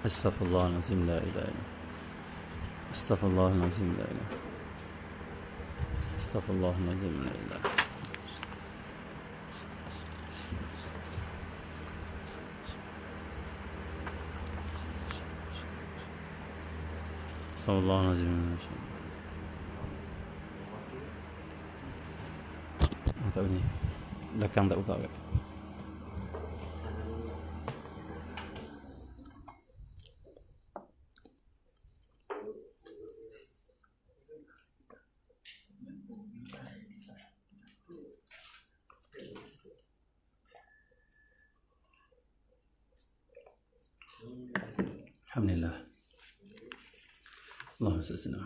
استغفر الله العظيم لا إله إلا استغفر الله العظيم لا إله استغفر الله العظيم لا إله استغفر الله العظيم tak bunyi belakang tak buka kan? Alhamdulillah. Allahumma salli ala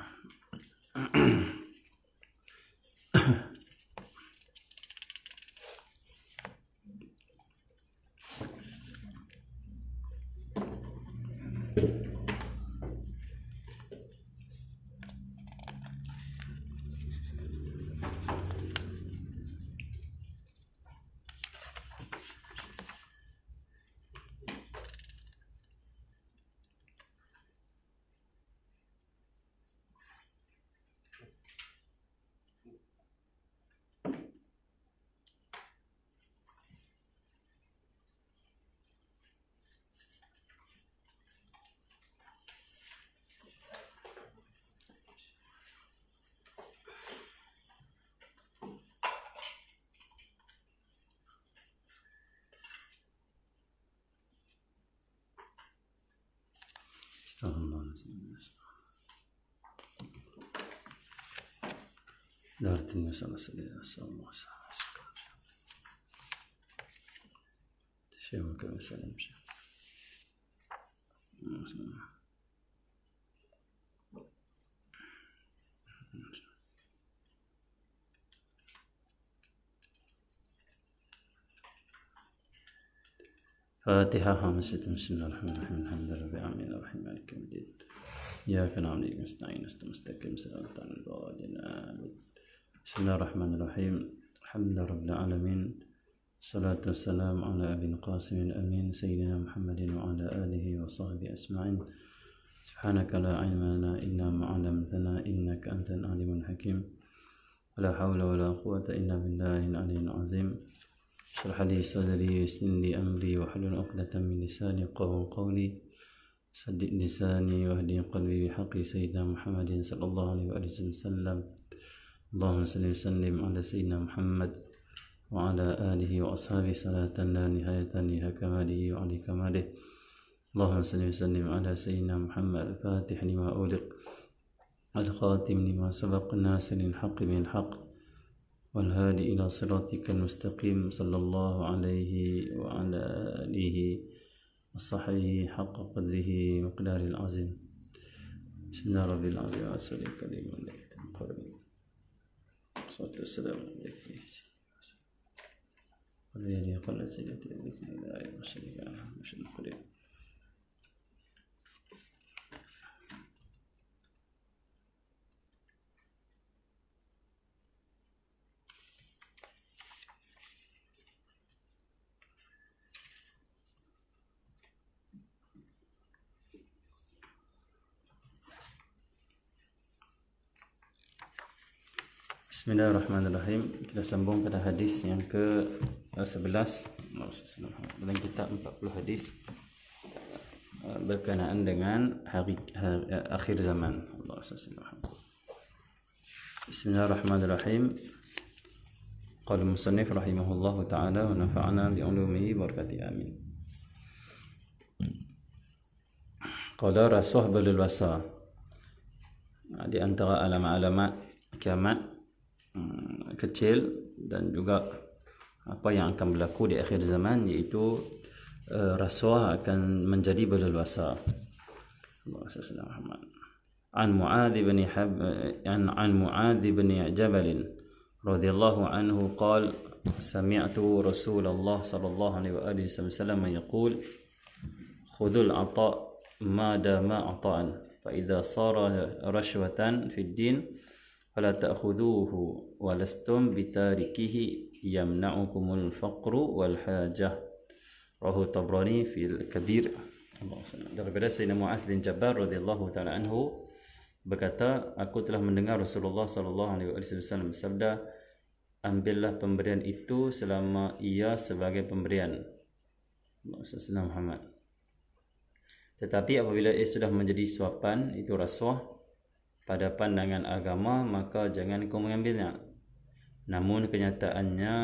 دارتني صلى الله عليه وسلم تشيء كما سلام شيء فاتحة خامسة. بسم الله الرحمن الرحيم الحمد لله رب العالمين الرحمن مالك يوم الدين إياك نعبد وإياك نستعين اهدنا المستقيم صراط الضالين آمين. بسم الله الرحمن الرحيم الحمد لله رب العالمين الصلاة والسلام على أبي القاسم الأمين سيدنا محمد وعلى آله وصحبه أجمعين. سبحانك لا علم لنا إلا ما علمتنا إنك أنت العليم الحكيم ولا حول ولا قوة إلا بالله العلي العظيم. اشرح لي صدري ويسر لي أمري واحلل عقدة من لساني يفقهوا قولي سدد لساني واهدي قلبي بحق سيدنا محمد صلى الله عليه وآله وسلم. اللهم صل وسلم على سيدنا محمد وعلى آله وأصحابه صلاة لا نهاية لها كماله وعلى كماله. اللهم صل وسلم على سيدنا محمد الفاتح لما أغلق الخاتم لما سبق الناصر الحق بالحق والهادي إلى صراطك المستقيم صلى الله عليه وعلى آله وصحبه حق قدره مقدار العظيم. بسم الله رب العظيم وأسأل الكريم عليك المقربين الصلاة والسلام عليك والذي قل سيدتي بك إلى آية وشريك عنه مشهد القريب. Bismillahirrahmanirrahim. Kita sambung pada hadis yang ke-11 dalam kitab 40 hadis berkenaan dengan hari akhir zaman. Bismillahirrahmanirrahim. Qala al-musannif rahimahullahu ta'ala wa nafa'ana bi ulumihi barakati amin. Qala rasuh balul wasa. Di antara alamat-alamat kiamat kecil dan juga apa yang akan berlaku di akhir zaman, iaitu rasuah akan menjadi berleluasa. An Muadz bin Jabal radhiyallahu anhu qala sami'tu Rasulullah sallallahu alaihi wasallam yaqul khudhul 'ata ma dama 'ata'an fa idza sara rashwatan fid din fala ta'khudhuhu wa lastum bitarikihi yamna'ukumul faqru wal hajah. Rawahu Tabrani fil Kabir Daripada Sayyidina Mu'adz bin Jabal radhiyallahu taala anhu berkata, aku telah mendengar Rasulullah sallallahu alaihi wasallam bersabda, ambillah pemberian itu selama ia sebagai pemberian. Sallallahu Muhammad. Tetapi apabila ia sudah menjadi suapan, itu rasuah pada pandangan agama, maka jangan kau mengambilnya. Namun kenyataannya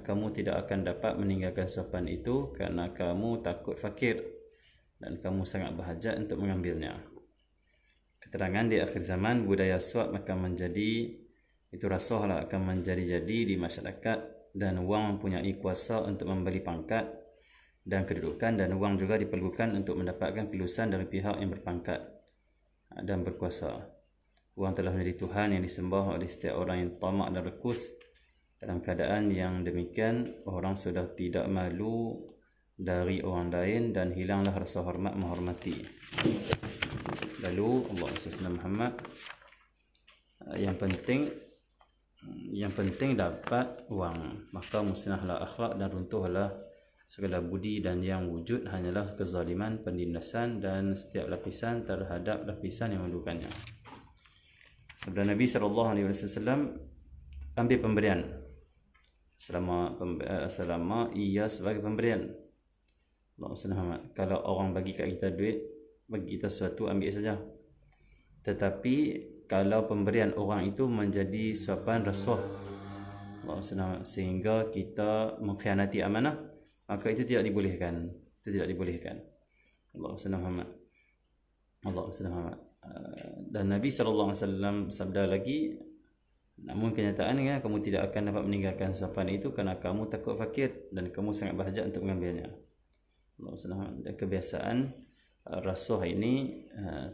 kamu tidak akan dapat meninggalkan suapan itu kerana kamu takut fakir dan kamu sangat berhajat untuk mengambilnya. Keterangan di akhir zaman budaya suap akan menjadi, itu rasuahlah akan menjadi-jadi di masyarakat, dan wang mempunyai kuasa untuk membeli pangkat dan kedudukan, dan wang juga diperlukan untuk mendapatkan kelulusan dari pihak yang berpangkat dan berkuasa. Wang telah menjadi Tuhan yang disembah oleh setiap orang yang tamak dan rakus. Dalam keadaan yang demikian, orang sudah tidak malu dari orang lain dan hilanglah rasa hormat menghormati. Lalu Allah SWT Muhammad, yang penting dapat wang, maka musnahlah akhlak dan runtuhlah segala budi, dan yang wujud hanyalah kezaliman, penindasan dan setiap lapisan terhadap lapisan yang mendudukannya. Sabda Nabi SAW, ambil pemberian selama ia sebagai pemberian. Allah SWT, kalau orang bagi kat kita duit, bagi kita sesuatu, ambil saja. Tetapi kalau pemberian orang itu menjadi suapan rasuah, Allah SWT, sehingga kita mengkhianati amanah, maka itu tidak dibolehkan. Itu tidak dibolehkan. Allah SWT. Dan Nabi SAW sabda lagi, namun kenyataannya kamu tidak akan dapat meninggalkan suapan itu kerana kamu takut fakir dan kamu sangat berhajat untuk mengambilnya. Dan kebiasaan rasuah ini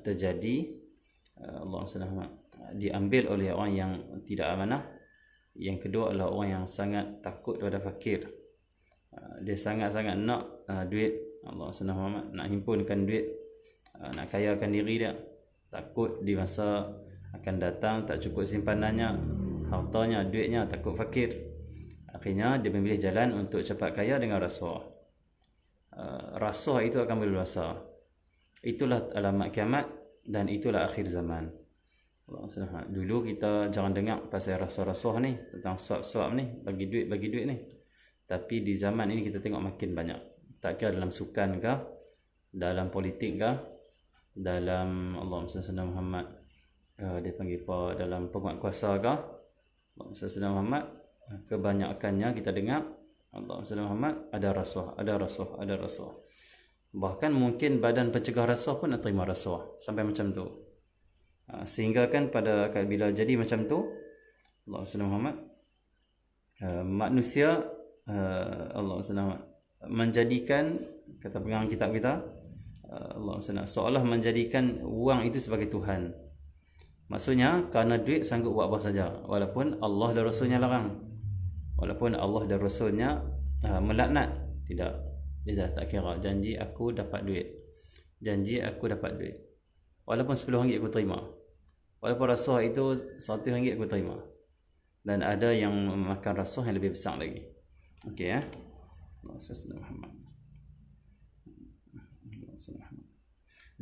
terjadi, Allah SWT, diambil oleh orang yang tidak amanah. Yang kedua adalah orang yang sangat takut kepada fakir. Dia sangat-sangat nak duit, Allah SWT, nak himpunkan duit, nak kayakan diri dia. Takut di masa akan datang tak cukup simpanannya, hartanya, duitnya, takut fakir. Akhirnya dia memilih jalan untuk cepat kaya dengan rasuah. Rasuah itu akan berluasa. Itulah alamat kiamat dan itulah akhir zaman. Dulu kita jangan dengar pasal rasuah-rasuah ni, tentang suap-suap ni, bagi duit ni. Tapi di zaman ini kita tengok makin banyak. Tak kira dalam sukan kah, dalam politik kah, dalam Allah SWT Muhammad, dia panggil apa, dalam penguatkuasa kah, Allah SWT Muhammad, kebanyakannya kita dengar Allah SWT Muhammad ada rasuah. Bahkan mungkin badan pencegah rasuah pun nak terima rasuah sampai macam tu. Sehingga kan pada bila jadi macam tu, Allah SWT Muhammad, manusia, Allah SWT menjadikan, kata pegang kitab kita, Allah SWT, seolah menjadikan wang itu sebagai Tuhan. Maksudnya kerana duit sanggup buat apa saja, walaupun Allah dan Rasulnya larang, walaupun Allah dan Rasulnya melaknat. Tidak, dia tak kira. Janji aku dapat duit, walaupun RM10 aku terima, walaupun rasuah itu RM100 aku terima. Dan ada yang memakan rasuah yang lebih besar lagi. Okey ya.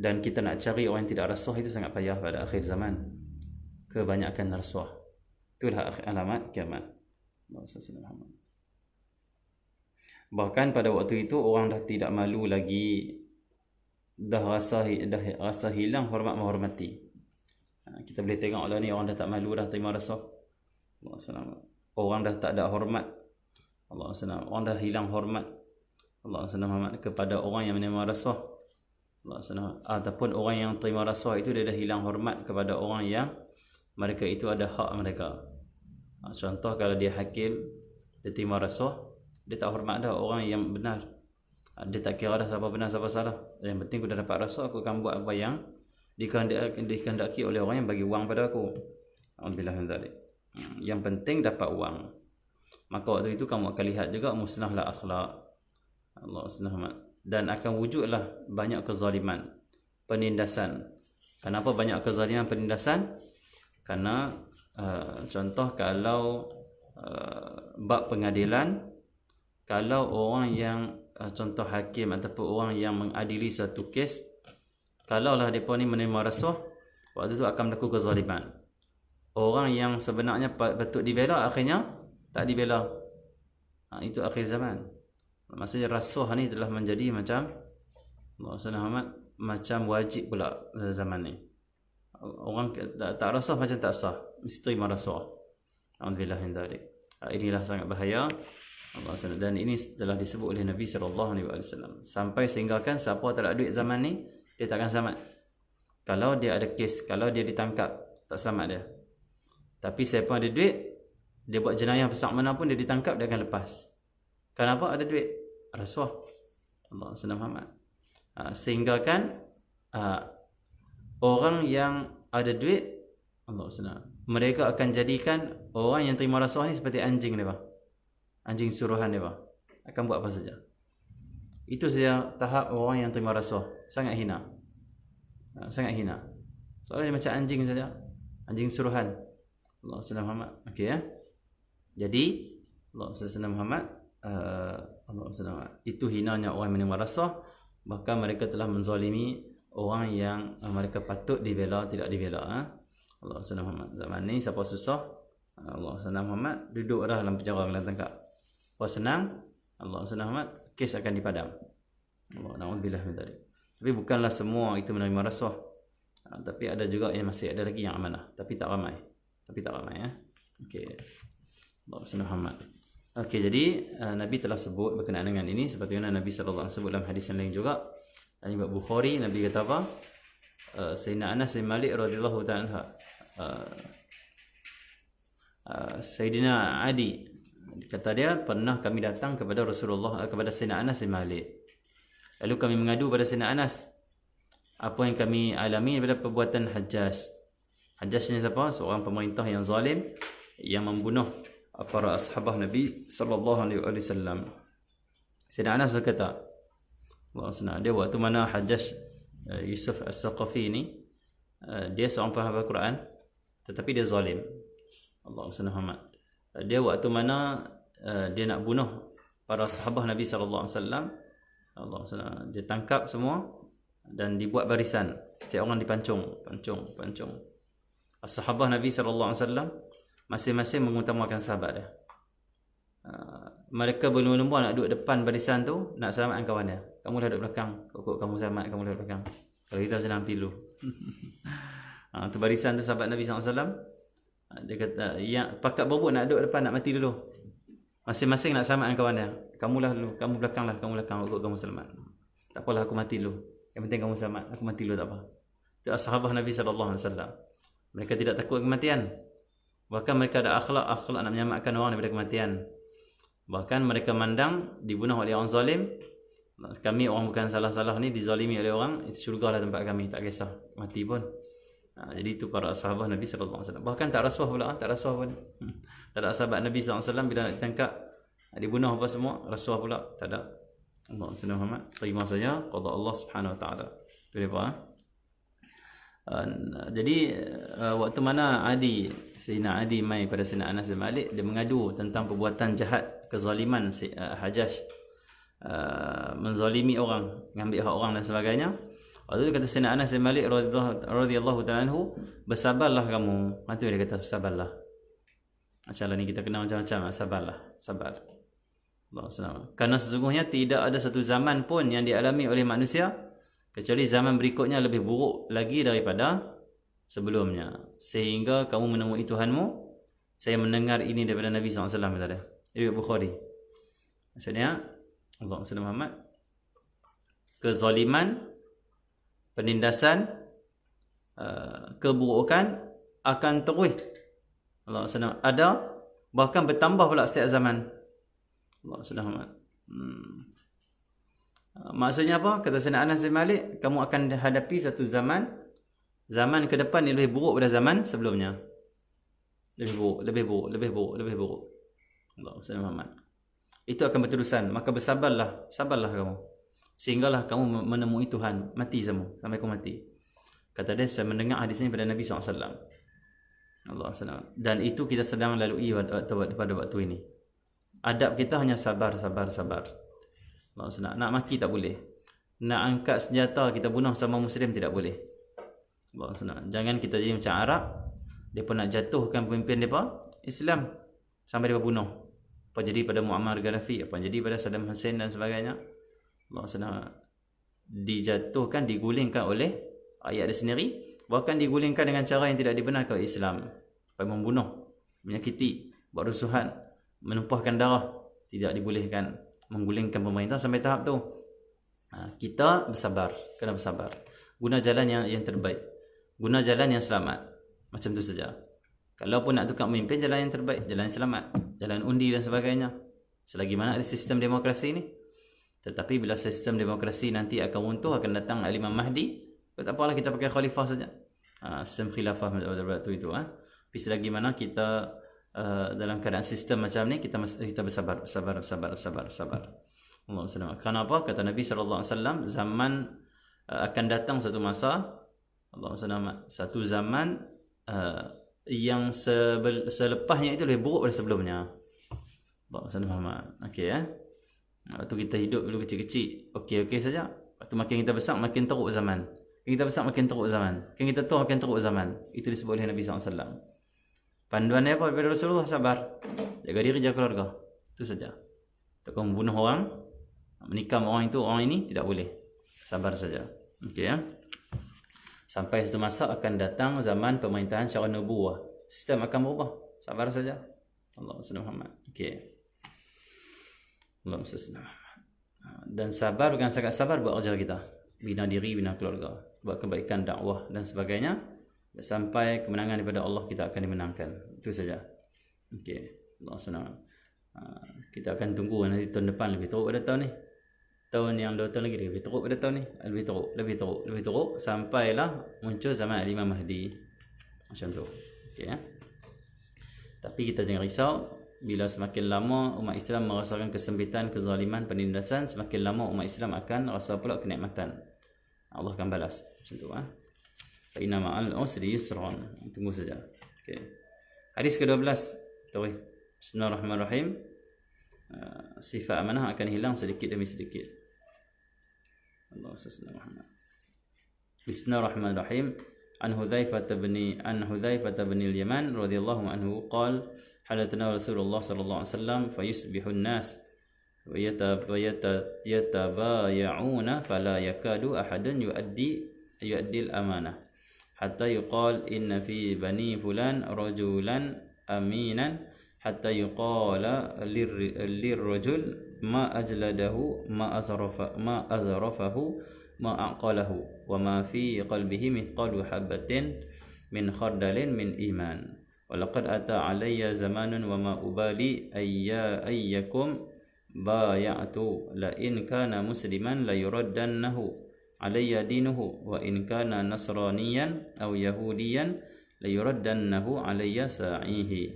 Dan kita nak cari orang yang tidak rasuah itu sangat payah pada akhir zaman. Kebanyakan rasuah. Itulah alamat kiamat. Bahkan pada waktu itu orang dah tidak malu lagi, dah rasa hilang hormat menghormati. Kita boleh tengok lah ni, orang dah tak malu dah terima rasuah. Orang dah tak ada hormat. Orang dah hilang hormat kepada orang yang menerima rasuah. Ataupun orang yang terima rasuah itu dia dah hilang hormat kepada orang yang mereka itu ada hak mereka. Contoh, kalau dia hakim, dia terima rasuah, dia tak hormat dah orang yang benar. Dia tak kira dah siapa benar siapa salah. Yang penting aku dah dapat rasuah, aku akan buat apa yang dikehendaki oleh orang yang bagi wang pada aku. Alhamdulillah. Yang penting dapat wang. Maka waktu itu kamu akan lihat juga musnahlah akhlak, Allah SWT, dan akan wujudlah banyak kezaliman, penindasan. Kenapa banyak kezaliman, penindasan? Karena contoh, kalau bab pengadilan, kalau orang yang contoh hakim ataupun orang yang mengadili suatu kes, kalaulah mereka ni menerima rasuah, waktu tu akan berlaku kezaliman. Orang yang sebenarnya patut dibela akhirnya tak dibela. Itu akhir zaman. Maksudnya rasuah ni telah menjadi macam macam wajib pula zaman ni. Orang tak rasuah macam tak sah, mesti terima rasuah. Alhamdulillah min dzalik. Inilah sangat bahaya. Allah SWT. Dan ini telah disebut oleh Nabi SAW. Sampai sehinggakan siapa tak ada duit zaman ni, dia takkan selamat. Kalau dia ada kes, kalau dia ditangkap, tak selamat dia. Tapi siapa ada duit, dia buat jenayah besar mana pun, dia ditangkap, dia akan lepas. Kenapa? Ada duit. Rasuah. Allah SWT. Sehinggakan orang yang ada duit, Allah SWT, mereka akan jadikan orang yang terima rasuah ni seperti anjing dia, anjing suruhan dia, akan buat apa saja. Itu saja tahap orang yang terima rasuah. Sangat hina. Sangat hina. Soalnya dia macam anjing saja, anjing suruhan. Allah SWT Muhammad. Okey ya. Jadi Allah SWT Muhammad, Allah SWT, itu hinanya orang yang menerima rasuah. Bahkan mereka telah menzalimi orang yang mereka patut dibela, tidak dibela. Allah SWT Muhammad. Zaman ni siapa susah, Allah SWT Muhammad, duduk dah dalam penjara, dalam tangkap. Apa senang, Allah SWT Muhammad, kes akan dipadam. Allah na'udzubillah min dzalik. Tapi bukanlah semua itu menerima rasuah. Tapi ada juga yang masih ada lagi yang amanah, tapi tak ramai. Ya. Okey. Allah SWT Muhammad. Okey, jadi Nabi telah sebut berkenaan dengan ini seperti mana Nabi sallallahu alaihi wasallam sebut dalam hadis yang lain juga. Dalam Imam Bukhari, Nabi kata apa? Sayyidina Anas bin Malik radhiyallahu ta'ala Sayyidina Adi kata dia, pernah kami datang kepada Rasulullah, kepada Sayyidina Anas bin Malik. Lalu kami mengadu pada Sayyidina Anas apa yang kami alami daripada perbuatan Hajjaj. Hajjaj ni siapa? Seorang pemerintah yang zalim yang membunuh para sahabat Nabi sallallahu alaihi wasallam. Sayyidina Anas berkata, dia waktu mana Hajjaj Yusuf As-Saqafi ni, dia seorang penghafal Quran tetapi dia zalim. Allah SWT. Dia waktu mana dia nak bunuh para sahabat Nabi sallallahu alaihi wasallam, Allah SWT, dia tangkap semua dan dibuat barisan. Setiap orang dipancung. Sahabat Nabi sallallahu alaihi wasallam masing-masing mengutamakan sahabat dia. Mereka berlumba-lumba nak duduk depan barisan tu, nak selamatkan kawan dia. Kamu dah duduk belakang, kok kamu selamat, kamu dah duduk belakang. Kalau kita macam nampi dulu. Tu barisan tu sahabat Nabi SAW. Dia kata, yang pakat berebut nak duduk depan, nak mati dulu. Masing-masing nak selamatkan kawan dia. Kamulah dulu, kamu belakang, kok kamu selamat. Tak apalah, aku mati dulu. Yang penting kamu selamat, aku mati dulu tak apa. Itu sahabat Nabi SAW. Mereka tidak takut kematian. Bahkan mereka ada akhlak nak menyelamatkan orang daripada kematian. Bahkan mereka mandang dibunuh oleh orang zalim, kami orang bukan salah-salah ni dizalimi oleh orang, itu syurga lah tempat kami, tak kisah mati pun. Jadi itu para sahabat Nabi SAW. Bahkan tak rasuah pula, tak ada sahabat Nabi SAW bila nak ditangkap, dibunuh apa semua, rasuah pula tak ada. Allah SWT terima saja qada Allah Subhanahu Wa Taala. Jadi waktu mana Sayyidina Adi mai pada Sayyidina Anas bin Malik, dia mengadu tentang perbuatan jahat, kezaliman Hajjaj, menzalimi orang, mengambil hak orang dan sebagainya. Waktu itu kata Sayyidina Anas bin Malik radhiyallahu ta'ala anhu, bersabarlah kamu. Itu dia kata, bersabarlah. Macam ni kita kena macam-macam, sabar. Allah SWT. Karena sesungguhnya tidak ada satu zaman pun yang dialami oleh manusia kecuali zaman berikutnya lebih buruk lagi daripada sebelumnya. Sehingga kamu menemui Tuhanmu. Saya mendengar ini daripada Nabi SAW. Riwayat Bukhari. Maksudnya, Allah SWT, kezaliman, penindasan, keburukan akan terus Allah SWT ada, bahkan bertambah pula setiap zaman. Allah SWT. Maksudnya apa? Kata Sayyidina Anas bin Malik, kamu akan hadapi satu zaman ke depan yang lebih buruk pada zaman sebelumnya. Lebih buruk. Allah SWT. Itu akan berterusan. Maka bersabarlah kamu. Sehinggalah kamu menemui Tuhan. Mati semua, sampai kamu mati. Kata dia, saya mendengar hadis ini pada Nabi SAW. Allah SWT. Dan itu kita sedang lalui pada waktu ini. Adab kita hanya sabar. Allah Nak maki tak boleh. Nak angkat senjata kita bunuh sama Muslim tidak boleh. Jangan kita jadi macam Arab. Mereka nak jatuhkan pemimpin mereka Islam sampai mereka bunuh. Apa jadi pada Muammar Gaddafi, apa jadi pada Saddam Hussein dan sebagainya. Allah SWT dijatuhkan, digulingkan oleh ayat dia sendiri. Bahkan digulingkan dengan cara yang tidak dibenarkan oleh Islam. Sampai membunuh, menyakiti, buat rusuhan, menumpahkan darah. Tidak dibolehkan menggulingkan pemerintah sampai tahap tu. Kita bersabar, kena bersabar. Guna jalan yang terbaik. Guna jalan yang selamat. Macam tu saja. Kalau pun nak tukar memimpin, jalan yang terbaik, jalan yang selamat, jalan undi dan sebagainya. Selagi mana ada sistem demokrasi ni. Tetapi bila sistem demokrasi nanti akan runtuh, akan datang Imam Mahdi, tak apalah kita pakai khalifah saja. Sistem khilafah waktu itu. Tapi selagi mana kita dalam keadaan sistem macam ni, kita bersabar. Allah SWT. Kenapa? Kata Nabi SAW, zaman akan datang satu masa, Allah SWT, satu zaman yang selepasnya itu lebih buruk dari sebelumnya. Allah SWT. Okey waktu kita hidup dulu kecil-kecil, okey saja. Waktu makin kita besar, makin teruk zaman. Makin kita besar, makin teruk zaman. Makin kita tua, makin teruk zaman. Itu disebut oleh Nabi SAW. Panduan dia apa? Daripada Rasulullah, sabar. Jaga diri, jaga keluarga. Itu saja. Tak kau membunuh orang, menikam orang itu, orang ini, tidak boleh. Sabar saja. Okey Sampai satu masa akan datang zaman pemerintahan secara nubuwah. Sistem akan berubah. Sabar saja. Allah SWT. Okey. Allah SWT. Dan sabar, bukan sangat sabar, buat kerja kita. Bina diri, bina keluarga. Buat kebaikan, dakwah dan sebagainya. Sampai kemenangan daripada Allah kita akan dimenangkan. Itu saja. Okey. Allah SWT. Kita akan tunggu nanti tahun depan lebih teruk pada tahun ni. Tahun yang 2 tahun lagi lebih teruk pada tahun ni. Lebih teruk sampailah muncul zaman Imam Mahdi. Macam tu. Okey Tapi kita jangan risau. Bila semakin lama umat Islam merasakan kesempitan, kezaliman, penindasan, semakin lama umat Islam akan rasa pula kenikmatan. Allah akan balas. Macam tu fa inna ma'al usri yusran. Tunggu saja. Okey. Hadis ke-12. Bismillahirrahmanirrahim. Sifat amanah akan hilang sedikit demi sedikit. Allah SWT. Bismillahirrahmanirrahim. An Hudzaifah bin al-Yaman radhiyallahu anhu qala hadatna Rasulullah sallallahu alaihi wasallam fayusbihun nas wa yatabaya'una fala yakadu ahadun yu'addi al-amanah hatta yuqal inna fi bani fulan rajulan aminan hatta yuqala lirrajul ma ajladahu ma azrafahu ma aqalahu wa ma fi qalbihi mithqalu habatin min khardalin min iman wa laqad ata alayya zamanun wa ma ubali ayyakum bay'atu la in kana musliman la yuraddannahu alayya dinuhu wa in kana nasraniyan aw yahudiyan la yuraddannahu alayya sa'ihi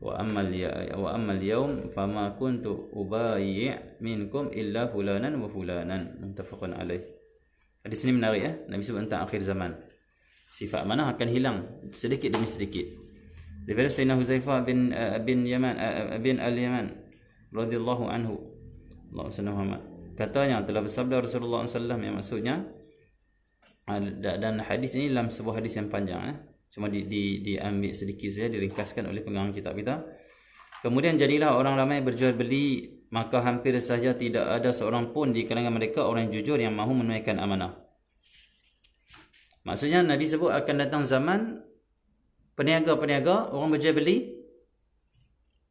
wa ammal yawm fama kuntu ubayyi' minkum illa fulanan wa fulanan. Muttafaqun alaih. Hadis ini menarik Nabi sebut tentang akhir zaman. Sifat amanah akan hilang sedikit demi sedikit. Daripada Sayyidina Huzaifah bin al-Yaman radhiyallahu anhu. Allah SWT. Katanya telah bersabda Rasulullah SAW, yang maksudnya dan hadis ini dalam sebuah hadis yang panjang cuma diambil sedikit saja, diringkaskan oleh pengarang kitab kita. Kemudian jadilah orang ramai berjual beli, maka hampir saja tidak ada seorang pun di kalangan mereka orang yang jujur yang mahu menunaikan amanah. Maksudnya Nabi sebut akan datang zaman peniaga-peniaga, orang berjual beli,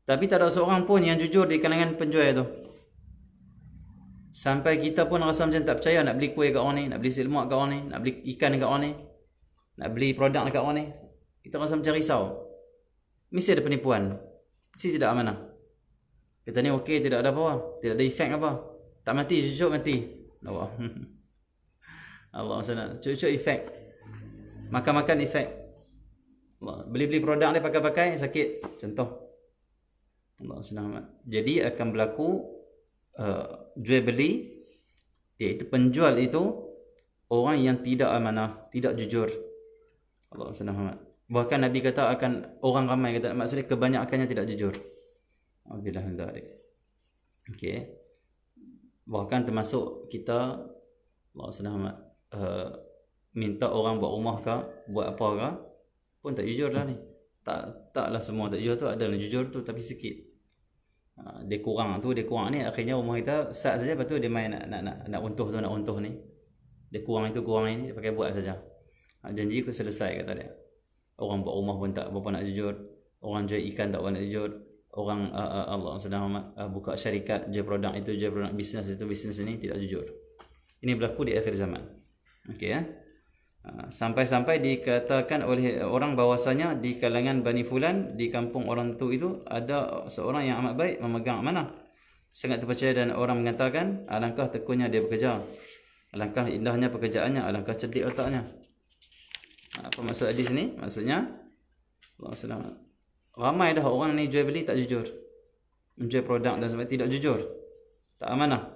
tapi tak ada seorang pun yang jujur di kalangan penjual itu. Sampai kita pun rasa macam tak percaya, nak beli kuih kat orang ni, nak beli silmak kat orang ni, nak beli ikan kat orang ni, nak beli produk dekat orang ni, kita rasa macam risau. Mesti ada penipuan, mesti tidak amanah. Kita ni okey, tidak ada apa, tidak ada efek apa, tak mati, cucuk mati. Allah Allah SWT. Cucuk efek, makan-makan efek, beli-beli produk dia pakai-pakai sakit, contoh. Allah SWT. Jadi akan berlaku jual beli, iaitu penjual itu orang yang tidak amanah, tidak jujur. Allah SWT. Bahkan Nabi kata akan orang ramai, kata maksudnya kebanyakannya tidak jujur. Alhamdulillah. Okey. Bahkan termasuk kita Allah SWT minta orang buat rumah ke, buat apa ke, pun tak jujur lah ni. Taklah semua tak jujur tu, ada yang jujur tu tapi sikit. Dia kurang ni, akhirnya rumah kita sat saja, lepas tu dia main nak untuh ni. Dia kurang ini, dia pakai buat saja. Janji aku selesai, kata dia. Orang buat rumah pun tak berapa nak jujur. Orang jual ikan tak berapa nak jujur. Orang Allah sedang buka syarikat, jual produk itu, jual produk bisnes itu, bisnes ini, tidak jujur. Ini berlaku di akhir zaman. Okey ya. Sampai-sampai dikatakan oleh orang bahwasanya di kalangan Bani Fulan, di kampung orang tu itu ada seorang yang amat baik, memegang amanah, sangat terpercaya, dan orang mengatakan alangkah tekunnya dia bekerja, alangkah indahnya pekerjaannya, alangkah cerdik otaknya. Apa maksud hadis ni? Maksudnya Allah SWT, ramai dah orang ni jual beli tak jujur, menjual produk dan sebagainya tidak jujur, tak amanah.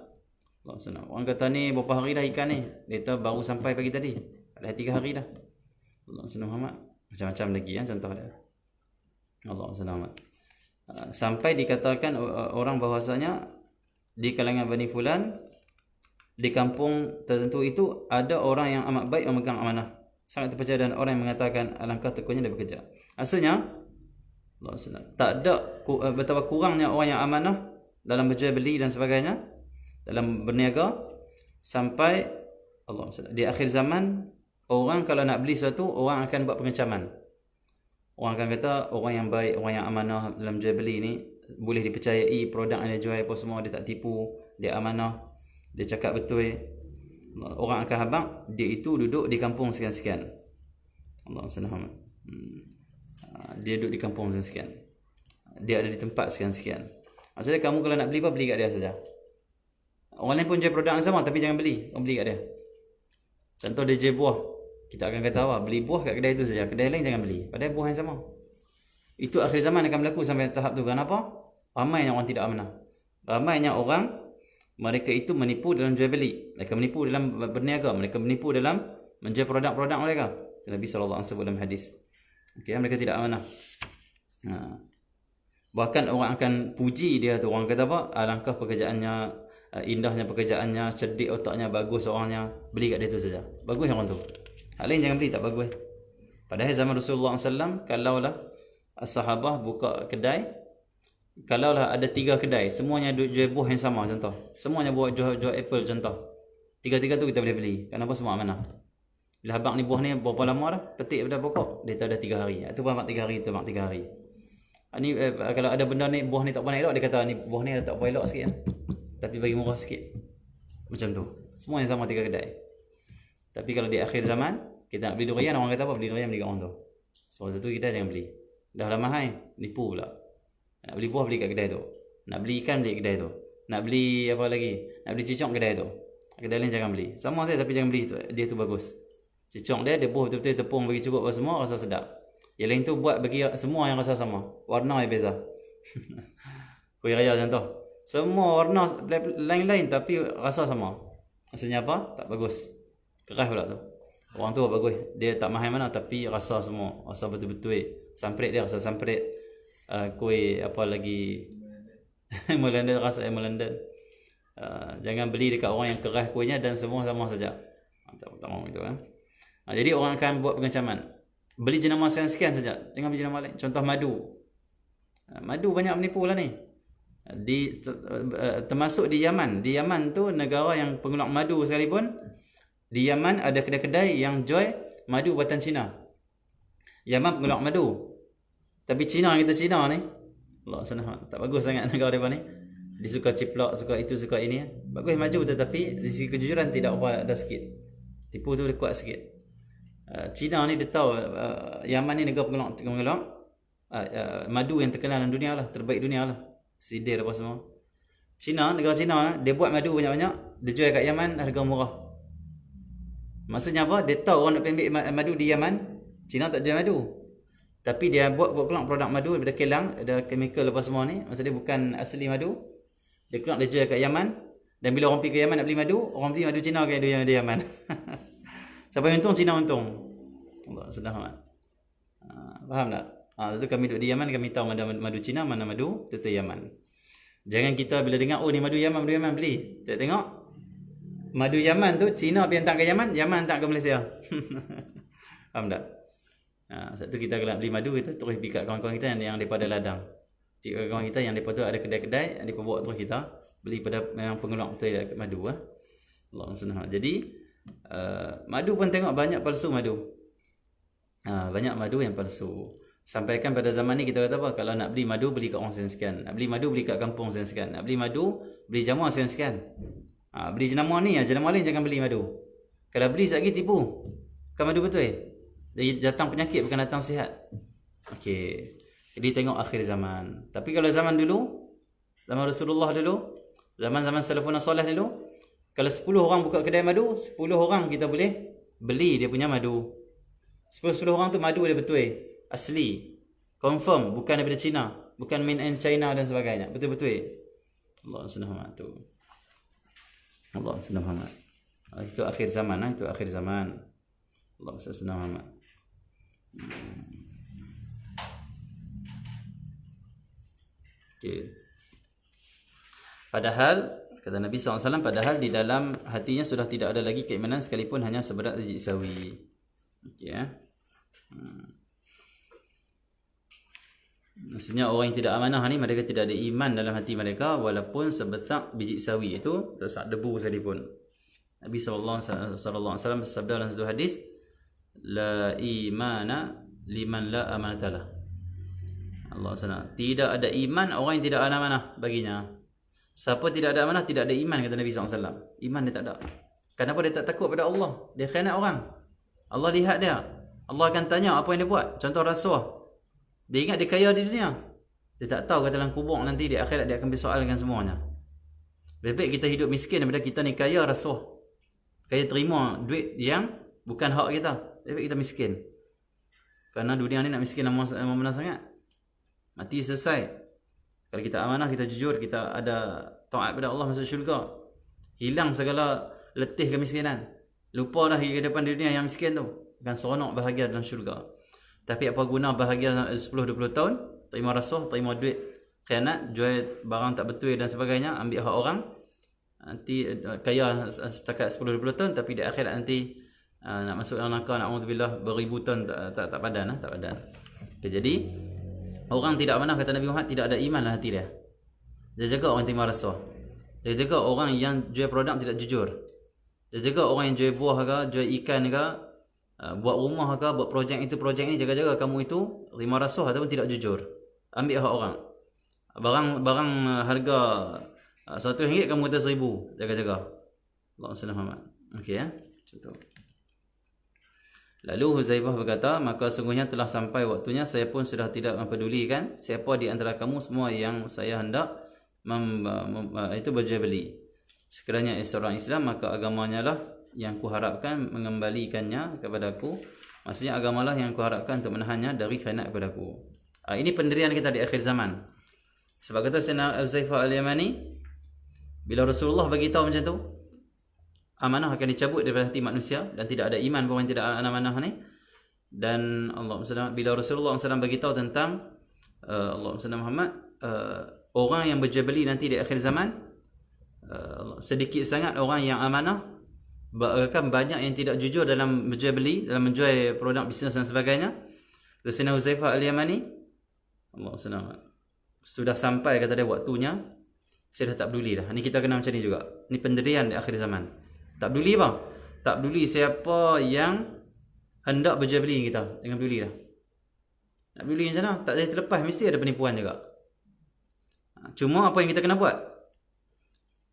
Allah SWT, orang kata ni berapa hari dah ikan ni, dia tahu baru sampai pagi tadi, dah 3 hari dah. Allah SWT, macam-macam lagi ya contoh dia. Allah SWT, sampai dikatakan orang bahwasanya di kalangan Bani Fulan, di kampung tertentu itu ada orang yang amat baik memegang amanah, sangat terpercaya, dan orang yang mengatakan alangkah tekunnya dia bekerja. Maksudnya Allah SWT, tak ada betapa kurangnya orang yang amanah dalam berjual beli dan sebagainya, dalam berniaga, sampai Allah SWT, di akhir zaman orang kalau nak beli sesuatu, orang akan buat pengecaman. Orang akan kata orang yang baik, orang yang amanah dalam jual beli ni boleh dipercayai, produk yang dia jual apa semua dia tak tipu, dia amanah, dia cakap betul. Orang akan habaq dia itu duduk di kampung sekian-sekian. Allah SWT, dia duduk di kampung sekian-sekian, dia ada di tempat sekian-sekian. Maksudnya kamu kalau nak beli apa, beli kat dia saja. Orang lain pun jual produk yang sama, tapi jangan beli, kamu beli kat dia. Contoh dia jual buah, kita akan kata apa, beli buah kat kedai itu saja, kedai lain jangan beli, padahal buah yang sama. Itu akhir zaman akan berlaku sampai tahap tu. Kenapa? Ramainya orang tidak amanah, ramainya orang mereka itu menipu dalam jual beli, mereka menipu dalam berniaga, mereka menipu dalam menjual produk-produk mereka. Nabi SAW sebut dalam hadis. Okay, mereka tidak amanah. Bahkan orang akan puji dia tu, orang kata apa, alangkah pekerjaannya, indahnya pekerjaannya, cerdik otaknya, bagus orangnya, beli kat dia tu saja. Bagus orang tu, hal lain jangan beli, tak bagus. Padahal zaman Rasulullah SAW, kalaulah sahabah buka kedai, kalaulah ada 3 kedai, semuanya jual buah yang sama, contoh, semuanya jual apple contoh, 3-3 tu kita boleh beli. Kenapa? Semua amanah. Bila habaq ni buah ni berapa lama dah petik pada pokok, dia tahu dah 3 hari. Itu pun 3 hari, itu 3 hari. Ni kalau ada benda ni, buah ni tak pernah elok, dia kata ni buah ni tak pernah elok sikit kan, tapi bagi murah sikit. Macam tu. Semua yang sama 3 kedai. Tapi kalau di akhir zaman kita nak beli durian, orang kata apa, beli durian beli kat orang tu. Sebab tu kita jangan beli. Dah lama hai, nipu pula. Nak beli buah beli kat kedai tu. Nak beli ikan beli kat kedai tu. Nak beli apa lagi? Nak beli cicak kedai tu. Kedai lain jangan beli. Sama saja tapi jangan beli tu. Dia tu bagus. Cicak dia buah betul-betul tepung bagi cukup apa semua, rasa sedap. Yang lain tu buat bagi semua yang rasa sama. Warna yang beza. Kuih raya contoh. Semua warna lain-lain tapi rasa sama. Maksudnya apa? Tak bagus. Keras pula tu. Orang tu bagus. Dia tak mahal mana tapi rasa semua. Rasa betul-betul. Samprit dia rasa samprit. Kuih apa lagi. Melanda rasa Melanda. Jangan beli dekat orang yang keras kuihnya dan semua sama saja. Tak mahu itu kan. Jadi orang akan buat pengecaman. Beli jenama sekian saja. Jangan beli jenama lain. Contoh madu. Madu banyak menipu lah ni. Termasuk di Yaman. Di Yaman tu negara yang pengulak madu sekalipun. Di Yaman ada kedai-kedai yang jual madu buatan Cina. Yaman pengulak madu. Tapi Cina yang kita Cina ni, Allah SWT, tak bagus sangat negara mereka ni. Dia suka ciplak, suka itu, suka ini. Bagus maju tetapi di segi kejujuran tidak apa, ada sikit. Tipu tu kuat sikit. Cina ni dia tahu Yaman ni negara pengulak madu yang terkenal dalam dunia lah, terbaik dunia lah. Sidir apa semua. Cina, negara Cina dia buat madu banyak-banyak, dia jual kat Yaman harga murah. Maksudnya apa? Dia tahu orang nak ambil madu di Yaman, Cina tak jual madu. Tapi dia buat keluar produk madu daripada kilang, ada chemical apa semua ni. Maksudnya bukan asli madu. Dia keluar dia jual kat Yaman, dan bila orang pergi ke Yaman nak beli madu, orang beli madu Cina ke dia Yaman. Siapa yang untung? Cina untung. Allah sedang amat. Faham tak? Itu kami duduk di Yaman, kami tahu mana madu Cina, mana madu Yaman. Jangan kita bila dengar, oh ni madu Yaman, beli. Tak tengok. Madu Yaman tu, Cina pergi hantar ke Yaman, Yaman hantar ke Malaysia. Faham tak? Satu kita kalau beli madu, kita terus pergi kat kawan-kawan kita yang daripada ladang. Pergi kat kawan kita yang daripada ada kedai-kedai, yang bawa terus kita beli pada yang pengeluar betul madu. Allah SWT. Jadi, madu pun tengok banyak palsu madu. Banyak madu yang palsu. Sampaikan pada zaman ni kita kata apa? Kalau nak beli madu, beli kat orang sekian. Nak beli madu, beli kat kampung sekian. Nak beli madu, beli jamuan sekian. Beli jenama ni, jenama lain jangan beli madu. Kalau beli sekali tipu. Bukan madu betul. Jadi datang penyakit, bukan datang sihat. Okey. Jadi tengok akhir zaman. Tapi kalau zaman dulu, zaman Rasulullah dulu, zaman-zaman salafun salih dulu, kalau 10 orang buka kedai madu, 10 orang kita boleh beli dia punya madu. 10 orang tu madu dia betul. Asli. Confirm. Bukan daripada China. Bukan made in China dan sebagainya. Betul-betul. Allah SWT tu. Allah SWT. Itu akhir zaman. Itu akhir zaman. Allah SWT. Okay. Padahal, kata Nabi SAW, padahal di dalam hatinya sudah tidak ada lagi keimanan sekalipun hanya seberat biji sawi. Okay, Maksudnya orang yang tidak amanah ni, mereka tidak ada iman dalam hati mereka walaupun sebesar biji sawi, itu sebesar debu sekalipun. Nabi SAW bersabda dalam satu hadis, la imana liman la amanatalah. Allah SWT. Tidak ada iman orang yang tidak ada amanah baginya. Siapa tidak ada amanah, tidak ada iman, kata Nabi SAW. Iman dia tak ada. Kenapa dia tak takut pada Allah? Dia khianat orang. Allah lihat dia. Allah akan tanya apa yang dia buat. Contoh rasuah. Dia ingat dia kaya di dunia. Dia tak tahu kat dalam kubur nanti di akhirat dia akan bersoalkan semuanya. Lebih baik kita hidup miskin daripada kita ni kaya rasuah. Kaya terima duit yang bukan hak kita. Lebih baik kita miskin. Kerana dunia ni nak miskin lama sangat. Mati selesai. Kalau kita amanah, kita jujur, kita ada taat pada Allah, masuk syurga. Hilang segala letih kemiskinan. Lupa dah kehidupan di dunia yang miskin tu. Akan seronok bahagia dalam syurga. Tapi apa guna bahagia 10-20 tahun, terima rasuah, terima duit khianat, jual barang tak betul dan sebagainya, ambil hak orang. Nanti kaya setakat 10-20 tahun, tapi di akhirat nanti nak masuk dalam neraka, na'udzubillah, beribu tahun tak padan. Okay, jadi orang tidak amanah, kata Nabi Muhammad, tidak ada iman dalam hati dia. Dia jaga orang terima rasuah. Dia jaga orang yang jual produk tidak jujur. Dia jaga orang yang jual buah ke, jual ikan ke, buat rumah ke, buat projek itu, projek ini, jaga-jaga kamu itu terima rasuah ataupun tidak jujur. Ambil hak orang. Barang harga RM100 kamu kata RM1,000. Jaga-jaga. Allah SWT. Okey contoh. Lalu Huzaifah berkata, maka sungguhnya telah sampai waktunya saya pun sudah tidak mempedulikan siapa di antara kamu semua yang saya hendak itu berjual beli. Sekiranya seorang Islam, maka agamanya lah yang kuharapkan mengembalikannya kepadaku. Maksudnya agamalah yang kuharapkan untuk menahannya dari khianat kepadaku. Ini pendirian kita di akhir zaman. Sebab kata Sayyidina Huzaifah Al-Yamani, bila Rasulullah bagi tahu macam tu, amanah akan dicabut daripada hati manusia dan tidak ada iman pun yang tidak ada amanah ni. Dan Allah SWT, bila Rasulullah SAW bagi tahu tentang Allah SWT Muhammad, orang yang berjual beli nanti di akhir zaman, sedikit sangat orang yang amanah, bahkan banyak yang tidak jujur dalam berjual beli, dalam menjual produk bisnes dan sebagainya. Sayyidina Huzaifah Al-Yamani, Allah SWT, sudah sampai kata dia waktunya, saya dah tak peduli dah. Ni kita kena macam ni juga. Ni pendirian di akhir zaman. Tak peduli bang. Tak peduli siapa yang hendak berjual beli kita. Jangan peduli dah. Nak peduli macam mana? Tak boleh terlepas. Mesti ada penipuan juga. Cuma apa yang kita kena buat?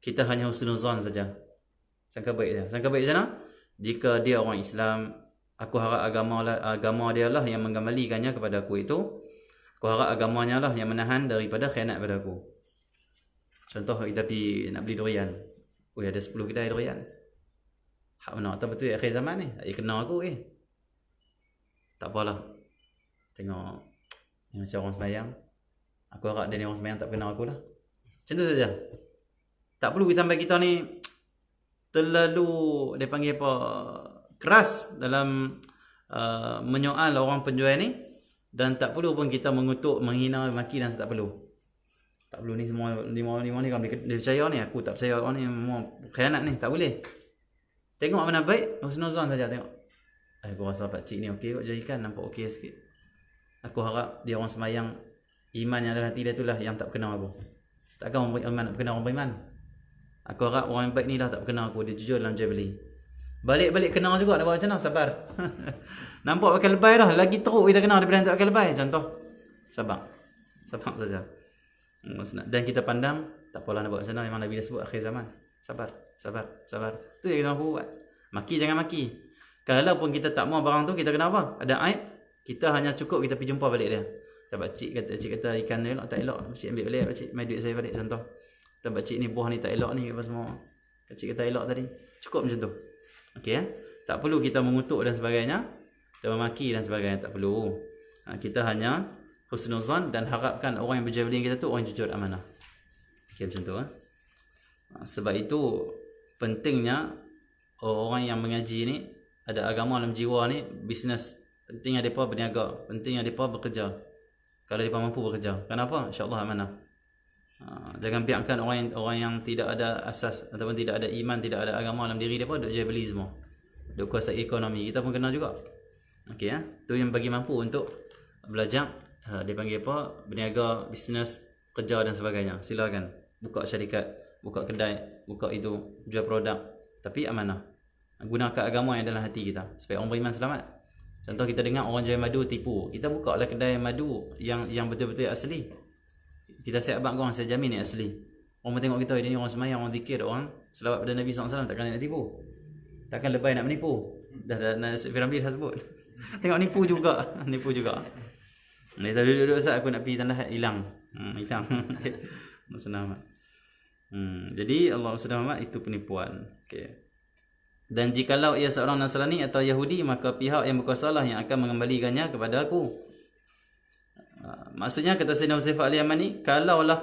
Kita hanya husnuzan saja. Sangka baik saja. Sangka baik macam mana? Jika dia orang Islam, aku harap agama dia lah yang mengembalikannya kepada aku itu. Aku harap agamanya lah yang menahan daripada khianat pada aku. Contoh kita pergi nak beli durian. Ada 10 kedai durian. Hak mana tak betul akhir zaman ni? Kena aku tak apalah. Tengok ni macam orang sembahyang. Aku harap dia ni orang sembahyang tak kenal aku lah. Macam tu saja. Tak perlu sampai kita ni terlalu dia panggil apa, keras dalam menyoal orang penjual ni, dan tak perlu pun kita mengutuk, menghina, maki dan tak perlu. Tak perlu ni semua lima ni kan dia percaya ni, aku tak percaya orang ni semua khianat ni, tak boleh. Tengok mana baik, husnuzan saja tengok. Aku rasa pak cik ni okey kot jadikan, nampak okey sikit. Aku harap dia orang semayang, iman yang dalam hati dia itulah yang tak kenal aku. Takkan orang beriman nak kenal orang beriman. Aku harap orang yang baik ni lah tak kenal aku, dia jujur dalam jual beli. Balik-balik kenal juga, nak buat macam mana? Sabar. Nampak pakai lebay dah, lagi teruk kita kenal daripada tak pakai lebay. Contoh, sabar saja. Dan kita pandang, tak apalah nak buat macam mana, memang Nabi dah sebut akhir zaman. Sabar. Tu yang kita mampu buat. Maki jangan maki. Kalau pun kita tak mau barang tu, kita kena apa? Ada aib, kita hanya cukup kita pergi jumpa balik dia. Cik kata ikan ni elok, tak elok, cik ambil balik, cik mai duit saya balik, contoh. Cik ni buah ni tak elok ni, apa semua. Cik kata elok tadi. Cukup macam tu. Okey tak perlu kita mengutuk dan sebagainya, kita memaki dan sebagainya, tak perlu. Kita hanya husnuzan dan harapkan orang yang berjual beli kita tu orang yang jujur amanah. Okey macam tu. Sebab itu pentingnya orang yang mengaji ni, ada agama dalam jiwa ni, bisnes. Pentingnya mereka berniaga, pentingnya mereka bekerja. Kalau mereka mampu bekerja. Kenapa? InsyaAllah amanah. Jangan biarkan orang yang tidak ada asas ataupun tidak ada iman, tidak ada agama dalam diri mereka duk jual beli semua. Duk kuasai ekonomi. Kita pun kena juga. Okey tu yang bagi mampu untuk belajar. Dia panggil apa? Berniaga, bisnes, kerja dan sebagainya. Silakan buka syarikat, buka kedai, buka itu, jual produk, tapi amanah. Gunakan agama yang dalam hati kita supaya orang beriman selamat. Contoh kita dengar orang jual madu tipu, kita buka lah kedai madu yang betul-betul asli. Kita siap abang korang, saya jamin ni asli. Orang tengok kita, ini orang semayang, orang zikir, orang selawat pada Nabi SAW, takkan nak tipu. Takkan lebay nak menipu. Dah Firamli dah sebut. Tengok nipu juga. Dia tak duduk-duduk Ustaz, aku nak pergi tanda had, hilang. Hilang. Senang amat. Jadi Allah SWT itu penipuan. Okay. Dan jikalau ia seorang Nasrani atau Yahudi, maka pihak yang berkuasa lah yang akan mengembalikannya kepada aku. Maksudnya kata Sayyidina Huzaifah Al-Yamani, kalaulah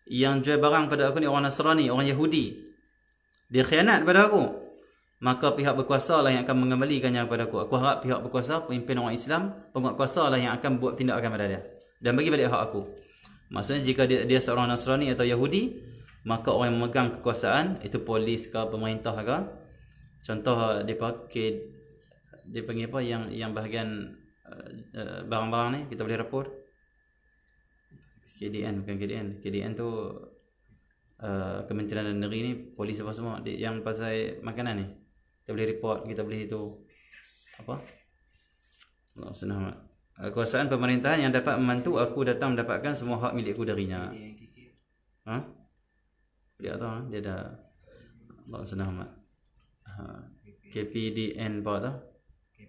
yang jual barang pada aku ni orang Nasrani, orang Yahudi, dia khianat pada aku, maka pihak berkuasa lah yang akan mengembalikannya kepada aku. Aku harap pihak berkuasa, pemimpin orang Islam, penguatkuasa lah yang akan buat tindakan pada dia dan bagi balik hak aku. Maksudnya jika dia seorang Nasrani atau Yahudi, maka orang yang memegang kekuasaan, itu polis ke, pemerintah ke, contoh dia panggil apa yang bahagian barang-barang ni kita boleh rapor. KDN bukan KDN tu Kementerian Dalam Negeri ni, polis apa semua yang pasal makanan ni kita boleh report, kita boleh itu apa, Allah senang. Kekuasaan pemerintahan yang dapat membantu aku datang mendapatkan semua hak milikku darinya. Dia tahu dia dah, Allah senang amat. KPDN apa tu?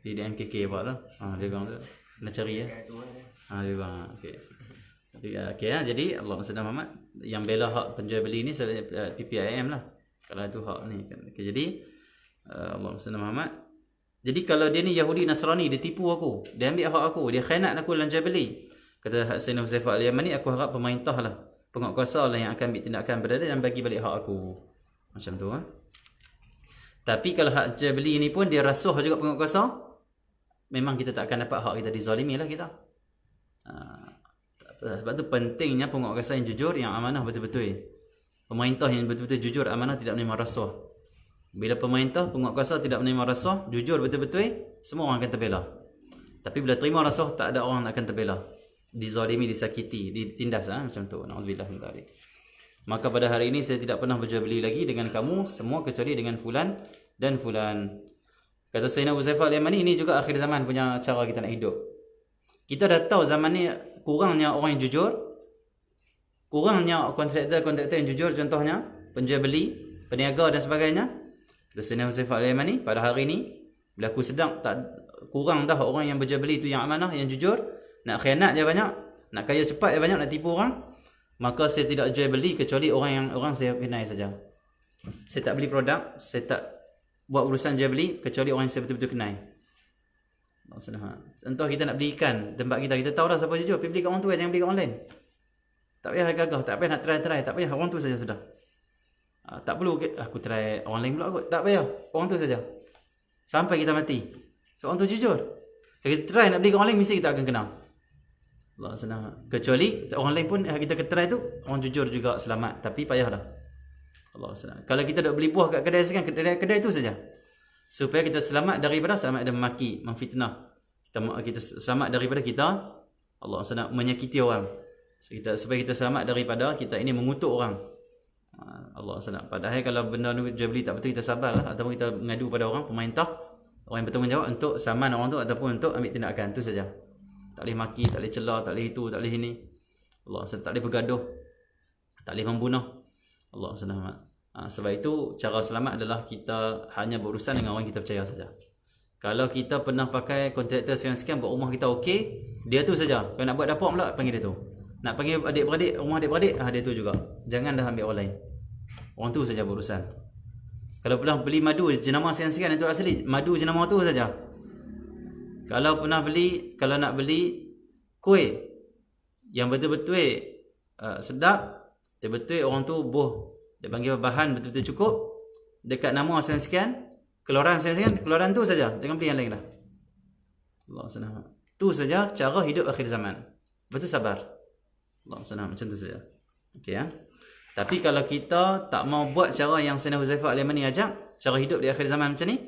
PDN KK apa tu? Dia bilang tu nak cari ya. Dia bilang okey. Jadi Allah senang amat yang bela hak penjual beli ni PPIM lah. Kalau itu hak ni kan. Jadi Allah senang amat. Jadi kalau dia ni Yahudi Nasrani, dia tipu aku, dia ambil hak aku, dia khianat aku dalam jual beli. Kata Sayyidina Huzaifah Al-Yamani, aku harap pemerintah lah, penguatkuasa lah yang akan ambil tindakan pada dia dan bagi balik hak aku. Macam tu Tapi kalau hak jual beli ni pun dia rasuh juga penguatkuasa, memang kita tak akan dapat hak kita, dizalimi lah kita. Sebab tu pentingnya penguatkuasa yang jujur, yang amanah betul-betul. Pemerintah yang betul-betul jujur, amanah, tidak menerima rasuah. Bila pemerintah, penguatkuasa tidak menerima rasuah, jujur betul-betul, semua orang akan terbela. Tapi bila terima rasuah, tak ada orang akan terbela. Dizalimi, disakiti, ditindas macam tu. Na'udzubillah min dzalik. Maka pada hari ini saya tidak pernah berjual beli lagi dengan kamu semua kecuali dengan fulan dan fulan. Kata Sayyidina Huzaifah Al-Yamani, ini juga akhir zaman punya cara kita nak hidup. Kita dah tahu zaman ni kurangnya orang yang jujur, kurangnya kontraktor yang jujur, contohnya penjual beli, peniaga dan sebagainya. Kata Sayyidina Huzaifah Al-Yamani, pada hari ini bila aku sedang tak kurang dah orang yang berjual beli itu yang amanah, yang jujur, nak khianat je banyak, nak kaya cepat je banyak, nak tipu orang. Maka saya tidak jual beli kecuali orang saya kenal saja. Saya tak beli produk, saya tak buat urusan jual beli kecuali orang yang saya betul-betul kenal. Contoh kita nak beli ikan tempat kita tahu dah siapa jujur, pergi beli kat orang tu, jangan beli kat online. Tak payah gagah, tak payah nak try, tak payah, orang tu saja sudah. Tak perlu aku try online pula kot, tak payah, orang tu saja. Sampai kita mati. So orang tu jujur. Kalau kita try nak beli kat online, mesti kita akan kenal. Allah senang. Kecuali orang lain pun kita ketrai tu orang jujur juga selamat, tapi payahlah. Allah senang. Kalau kita nak beli buah kat kedai sekarang, kedai tu saja. Supaya kita selamat daripada memaki, memfitnah. Kita selamat daripada kita Allah senang menyakiti orang. Supaya kita selamat daripada kita ini mengutuk orang. Allah senang. Padahal kalau benda ni jual beli tak betul, kita sabarlah ataupun kita mengadu pada orang pemerintah, orang yang bertanggungjawab untuk saman orang tu ataupun untuk ambil tindakan tu saja. Tak boleh maki, tak boleh celah, tak boleh itu, tak boleh ini. Allah senang. Tak boleh bergaduh, tak boleh membunuh. Allah senang. Sebab itu cara selamat adalah kita hanya berurusan dengan orang yang kita percaya saja. Kalau kita pernah pakai kontraktor sekian-sekian buat rumah kita okey, dia tu saja. Kalau nak buat dapur pula panggil dia tu. Nak panggil adik-beradik, rumah adik-beradik, dia tu juga. Jangan dah ambil orang lain. Orang tu saja berurusan. Kalau pernah beli madu jenama sekian-sekian itu asli, madu jenama tu saja. Kalau pernah beli, kalau nak beli kuih yang betul-betul sedap, betul-betul orang tu dia panggil bahan betul-betul cukup, dekat nama sekian-sekian, keluaran sekian-sekian, keluaran tu saja. Jangan beli yang lain dah. Allah senang. Tu saja cara hidup akhir zaman. Betul sabar. Allah senang macam tu saja. Okey ya. Tapi kalau kita tak mau buat cara yang Sayyidina Huzaifah Al-Yamani ajak, cara hidup di akhir zaman macam ni,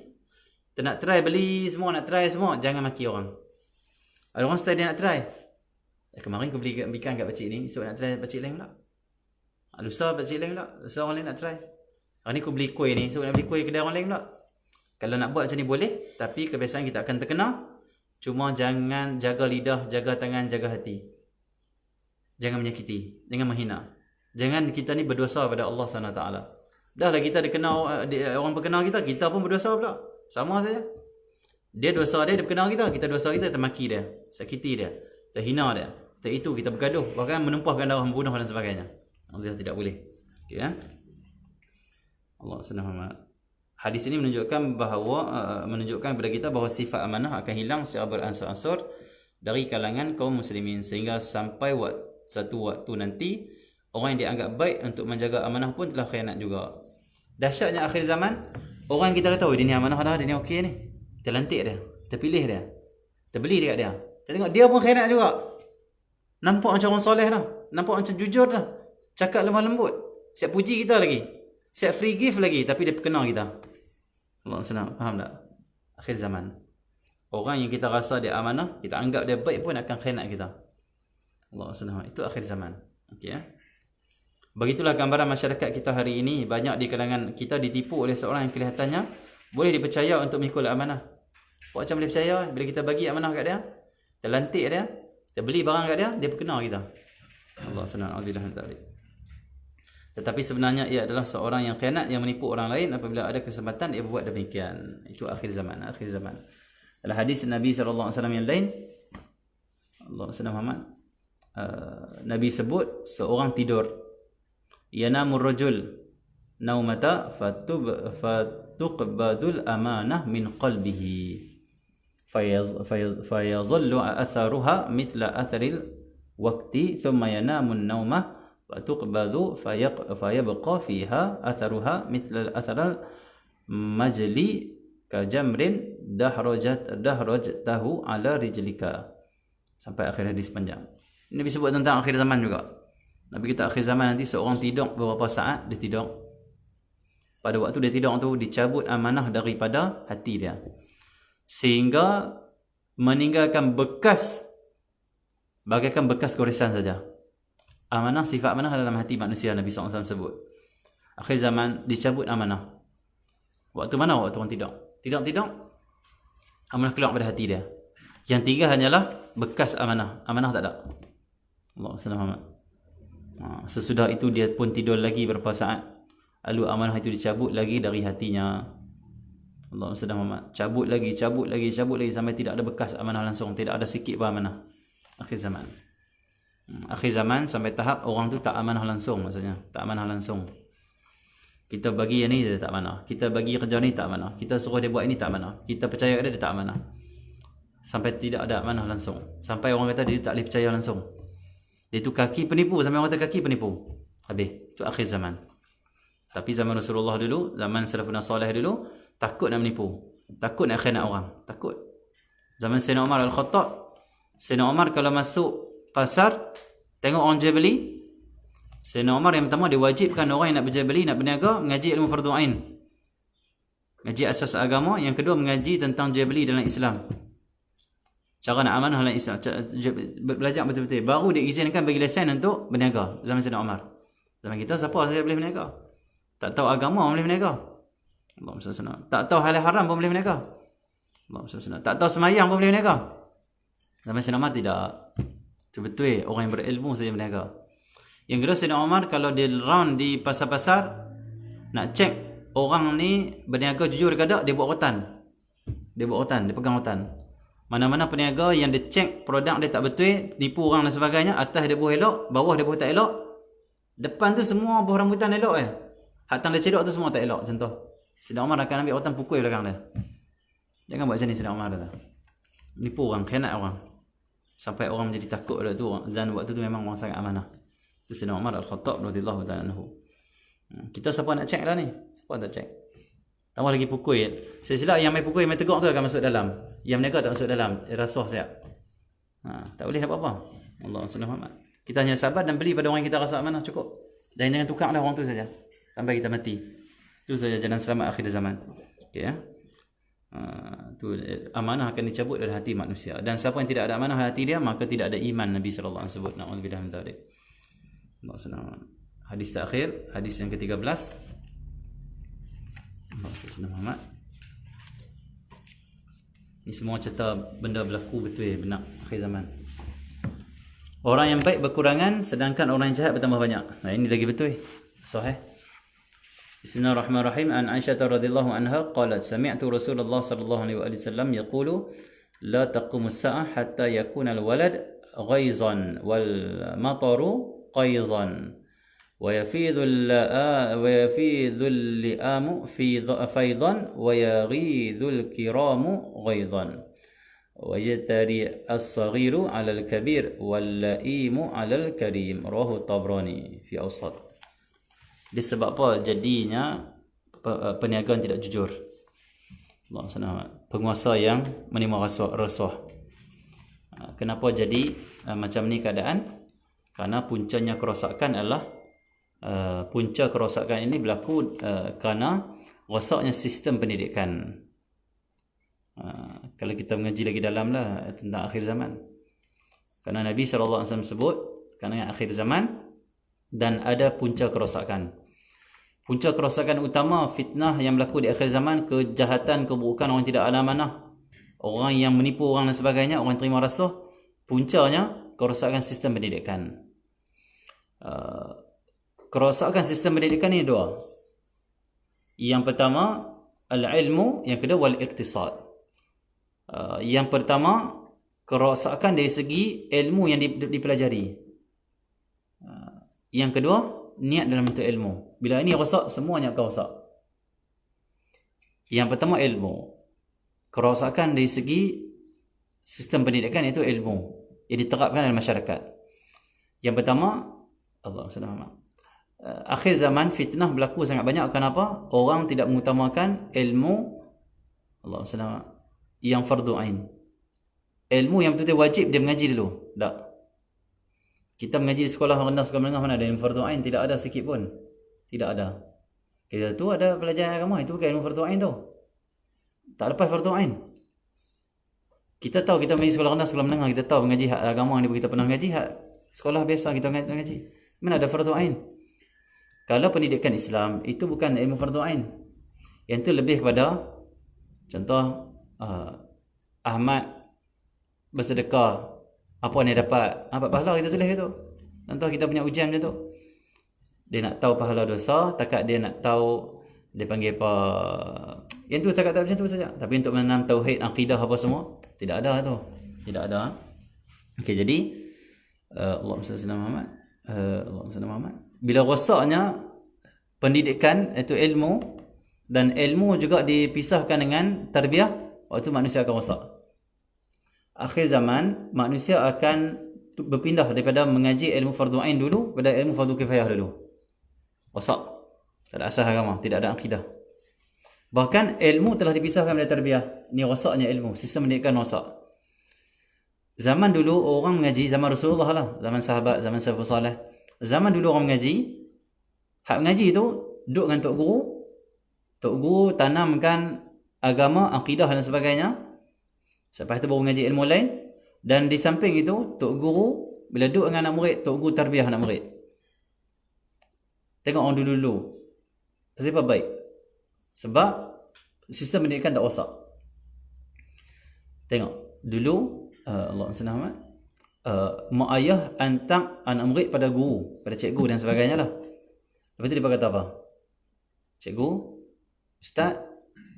kita nak try beli semua, nak try semua, jangan maki orang. Ada orang style dia nak try. Kemarin aku beli ikan kat pakcik ni, esok nak try pakcik lain pula. Lusa pakcik lain pula, lusa orang lain nak try. Hari ni aku beli kuih ni, esok nak beli kuih kedai orang lain pula. Kalau nak buat macam ni boleh, tapi kebiasaan kita akan terkena. Cuma jangan jaga lidah, jaga tangan, jaga hati. Jangan menyakiti, jangan menghina. Jangan kita ni berdosa pada Allah SWT. Dah lah kita dikenal, orang berkenal kita, kita pun berdosa pula. Sama saja. Dia dosa dia berkenal kita dosa kita, kita maki dia, sakiti dia, kita hina dia, kita itu, kita bergaduh, bahkan menumpahkan darah, membunuh dan sebagainya. Allah tidak boleh. Okay, ya? Allah SWT. Hadis ini menunjukkan kepada kita bahawa sifat amanah akan hilang secara beransur-ansur dari kalangan kaum muslimin, sehingga sampai satu waktu nanti orang yang dianggap baik untuk menjaga amanah pun telah khianat juga. Dahsyatnya akhir zaman, orang kita kata, dia ni amanah dah, dia ni okey ni. Kita lantik dia, kita pilih dia, kita beli dekat dia. Kita tengok dia pun khianat juga. Nampak macam orang soleh dah, nampak macam jujur dah, cakap lemah lembut, siap puji kita lagi, siap free gift lagi, tapi dia kenal kita. Allah senang, faham tak? Akhir zaman, orang yang kita rasa dia amanah, kita anggap dia baik pun akan khianat kita. Allah senang, itu akhir zaman. Okey ya. Begitulah gambaran masyarakat kita hari ini. Banyak di kalangan kita ditipu oleh seorang yang kelihatannya boleh dipercaya untuk mengikut amanah. Buat macam boleh percaya, bila kita bagi amanah kat dia, kita lantik dia, kita beli barang kat dia, dia berkenal kita. Allah senang, alhamdulillah. Tetapi sebenarnya ia adalah seorang yang khianat, yang menipu orang lain. Apabila ada kesempatan, dia buat demikian. Itu akhir zaman. Akhir zaman. Dalam hadis Nabi SAW yang lain, Allah senang Muhammad, Nabi sebut seorang tidur, yanamur rajul naumata fatuqbadul amanah min qalbihi fayazallu atharuha mithla atharil waqti thumma yanamun naumah fatuqbadu fayabqa fiha atharuha mithla atharal majli kajamrin dahrajtahu ala rijlika, sampai akhir hadis panjang. Nabi sebut tentang akhir zaman juga. Nabi kita akhir zaman nanti seorang tidur beberapa saat, dia tidur. Pada waktu dia tidur tu dicabut amanah daripada hati dia, sehingga meninggalkan bekas bagaikan bekas goresan saja. Amanah, sifat amanah dalam hati manusia, Nabi SAW sebut. Akhir zaman dicabut amanah. Waktu mana? Waktu orang tidur. Tidur, amanah keluar pada hati dia. Yang tiga hanyalah bekas amanah. Amanah tak ada. Allah SWT. Sesudah itu dia pun tidur lagi beberapa saat, lalu amanah itu dicabut lagi dari hatinya. Allah SWT. Cabut lagi sampai tidak ada bekas amanah langsung, tidak ada sikit pun amanah. Akhir zaman. Akhir zaman sampai tahap orang tu tak amanah langsung, maksudnya tak amanah langsung. Kita bagi yang ni dia tak amanah, kita bagi kerja ni tak amanah, kita suruh dia buat ini tak amanah, kita percaya dia tak amanah. Sampai tidak ada amanah langsung, sampai orang kata dia tak boleh percaya langsung. Dia tu kaki penipu, sampai orang kata kaki penipu. Habis, itu akhir zaman. Tapi zaman Rasulullah dulu, zaman salafun salih dulu, takut nak menipu, takut nak khianat orang, takut. Zaman Sayyidina Umar Al-Khattab, Sayyidina Umar kalau masuk pasar, tengok orang jual beli. Sayyidina Umar yang pertama, dia wajibkan orang yang nak berjual beli, nak berniaga, mengaji ilmu fardu ain, mengaji asas agama. Yang kedua, mengaji tentang jual beli dalam Islam, cara nak amanah dalam Islam, belajar betul-betul. Baru dia izinkan bagi lesen untuk berniaga zaman Sayyidina Umar. Zaman kita siapa saja boleh berniaga? Tak tahu agama boleh berniaga. Allahumma salli alaihi wasallam. Tak tahu halal haram pun boleh berniaga. Allahumma salli alaihi wasallam. Tak tahu semayang pun boleh berniaga. Zaman Sayyidina Umar tidak. Betul-betul orang yang berilmu saja berniaga. Yang kedua, Sayyidina Umar kalau dia round di pasar-pasar nak cek orang ni berniaga jujur ke tak, dia buat rotan. Dia pegang rotan. Mana-mana peniaga yang dia cek produk dia tak betul, tipu orang dan sebagainya, atas dia buah elok, bawah dia buah tak elok, depan tu semua buah rambutan elok Hatang dia cedok tu semua tak elok. Contoh, Sayyidina Umar akan ambil rotan pukul belakang dia. Jangan buat macam ni Sayyidina Umar dah. Nipu orang, khianat orang. Sampai orang menjadi takut pada tu, dan waktu tu memang orang sangat amanah. Itu Sayyidina Umar Al-Khattab radhiyallahu ta'ala anhu. Kita siapa nak cek lah ni? Siapa tak cek? Tambah lagi pukul. Saya silap yang main pukul, yang main tegak tu akan masuk dalam. Yang mereka tak masuk dalam. Rasuah siap. Tak boleh apa-apa. Allah SWT. Kita hanya sabar dan beli pada orang yang kita rasa amanah, cukup. Dan jangan tukar lah orang tu saja. Sampai kita mati. Itu saja jalan selamat akhir zaman. Okay, ya? Tu amanah akan dicabut dari hati manusia. Dan siapa yang tidak ada amanah di hati dia, maka tidak ada iman. Nabi SAW sebut. Na'udzubillah min dzalik. Allah SWT. Hadis terakhir, hadis yang ke-13. Muhammad. Ini semua cerita benda berlaku betul benar akhir zaman. Orang yang baik berkurangan, sedangkan orang yang jahat bertambah banyak. Nah, ini lagi betul. Sahih. Bismillahirrahmanirrahim. An Aisyah radhiyallahu anha qalat sami'tu Rasulullah sallallahu alaihi wasallam yaqulu la taqumu as-sa'ah hatta yakuna al-walad ghaizan wal mataru qaizan ويفيض اللئام فيضا ويغيظ الكرام غيظا ويجتري الصغير على الكبير واللئيم على الكريم رواه الطبراني في أوسط. Disebab apa jadinya perniagaan tidak jujur? Allah SWT. Penguasa yang menerima rasuah. Kenapa jadi macam ni keadaan? Karena puncanya kerosakan adalah punca kerosakan ini berlaku kerana rosaknya sistem pendidikan. Kalau kita mengaji lagi dalam lah tentang akhir zaman, kerana Nabi SAW sebut kerana akhir zaman dan ada punca kerosakan. Punca kerosakan utama fitnah yang berlaku di akhir zaman, kejahatan, keburukan, orang tidak ada amanah, orang yang menipu orang dan sebagainya, orang terima rasuah. Puncanya kerosakan sistem pendidikan. Kerosakan sistem pendidikan ini dua. Yang pertama al-ilmu, yang kedua wal-iqtisad. Yang pertama kerosakan dari segi ilmu yang dipelajari. Yang kedua niat dalam bentuk ilmu. Bila ini rosak, semuanya akan rosak. Yang pertama ilmu. Kerosakan dari segi sistem pendidikan itu ilmu yang diterapkan dalam masyarakat. Yang pertama, Allah SWT. Akhir zaman fitnah berlaku sangat banyak. Kenapa? Orang tidak mengutamakan ilmu Allah SWT yang fardu ain. Ilmu yang betul-betul wajib dia mengaji dulu. Tak. Kita mengaji di sekolah rendah, sekolah menengah, mana ada ilmu fardu ain? Tidak ada sikit pun. Tidak ada. Kita tu ada pelajaran agama, itu bukan ilmu fardu ain tu. Tak lepas fardu ain. Kita tahu kita mengaji sekolah rendah, sekolah menengah, kita tahu mengaji hak agama ni, kita pernah mengaji hak sekolah biasa kita mengaji. Mana ada fardu ain? Kalau pendidikan Islam itu bukan ilmu fardu ain. Yang itu lebih kepada contoh Ahmad bersedekah, apa yang dia dapat pahala, kita tulis itu. Contoh kita punya ujian macam tu. Dia nak tahu pahala dosa, takat dia nak tahu, dia panggil apa, yang tu takat macam tu saja. Tapi untuk menanam tauhid, akidah apa semua, tidak ada tu. Tidak ada. Okey, jadi Allahumma salli ala Muhammad. Allahumma salli ala Muhammad. Bila rosaknya pendidikan itu ilmu, dan ilmu juga dipisahkan dengan tarbiyah, waktu manusia akan rosak. Akhir zaman manusia akan berpindah daripada mengaji ilmu fardu ain dulu pada ilmu fardu kifayah dulu. Rosak. Tak ada asas agama, tidak ada akidah. Bahkan ilmu telah dipisahkan dari tarbiyah. Ini rosaknya ilmu, sistem pendidikan rosak. Zaman dulu orang mengaji, zaman Rasulullah lah, zaman sahabat, zaman salafus salih. Zaman dulu orang mengaji, hak mengaji tu duduk dengan tok guru. Tok guru tanamkan agama, akidah dan sebagainya. Lepas tu baru mengaji ilmu lain. Dan di samping itu, tok guru bila duduk dengan anak murid, tok guru tarbiyah anak murid. Tengok orang dulu-dulu. Kenapa baik? Sebab sistem pendidikan tak rosak. Tengok, dulu Allah SWT, mak ayah hantar anak murid pada guru, pada cikgu dan sebagainya lah. Lepas tu dia kata apa? Cikgu, ustaz,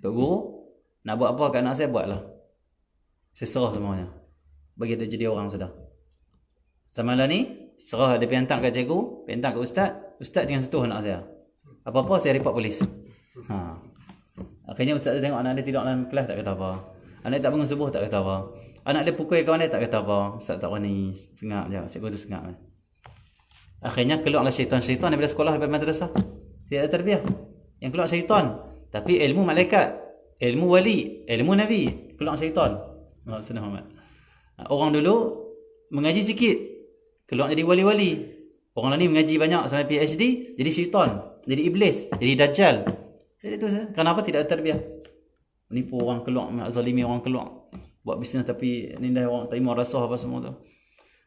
tok guru, nak buat apa kat anak saya, buatlah. Saya serah semuanya. Bagi dia jadi orang sudah. Zaman lah ni, serah dia pergi hantar kat cikgu, pergi hantar kat ustaz, ustaz jangan sentuh anak saya. Apa-apa saya report polis. Akhirnya ustaz dia tengok anak dia tidur dalam kelas, tak kata apa. Anak dia tak bangun subuh, tak kata apa. Anak dia pukul kawan dia, tak kata apa. Ustaz tak berani, sengap je. Cikgu tu sengap. Akhirnya keluarlah syaitan-syaitan daripada sekolah, daripada madrasah. Tidak ada tarbiyah. Yang keluar syaitan. Tapi ilmu malaikat, ilmu wali, ilmu nabi, keluar syaitan. Orang dulu mengaji sikit, keluar jadi wali-wali. Orang lain mengaji banyak sampai PhD, jadi syaitan, jadi iblis, jadi dajjal. Jadi itu kenapa tidak ada tarbiyah? Menipu orang, keluar, zalimi orang, keluar, buat bisnes tapi nindah orang, terima rasuah apa semua tu.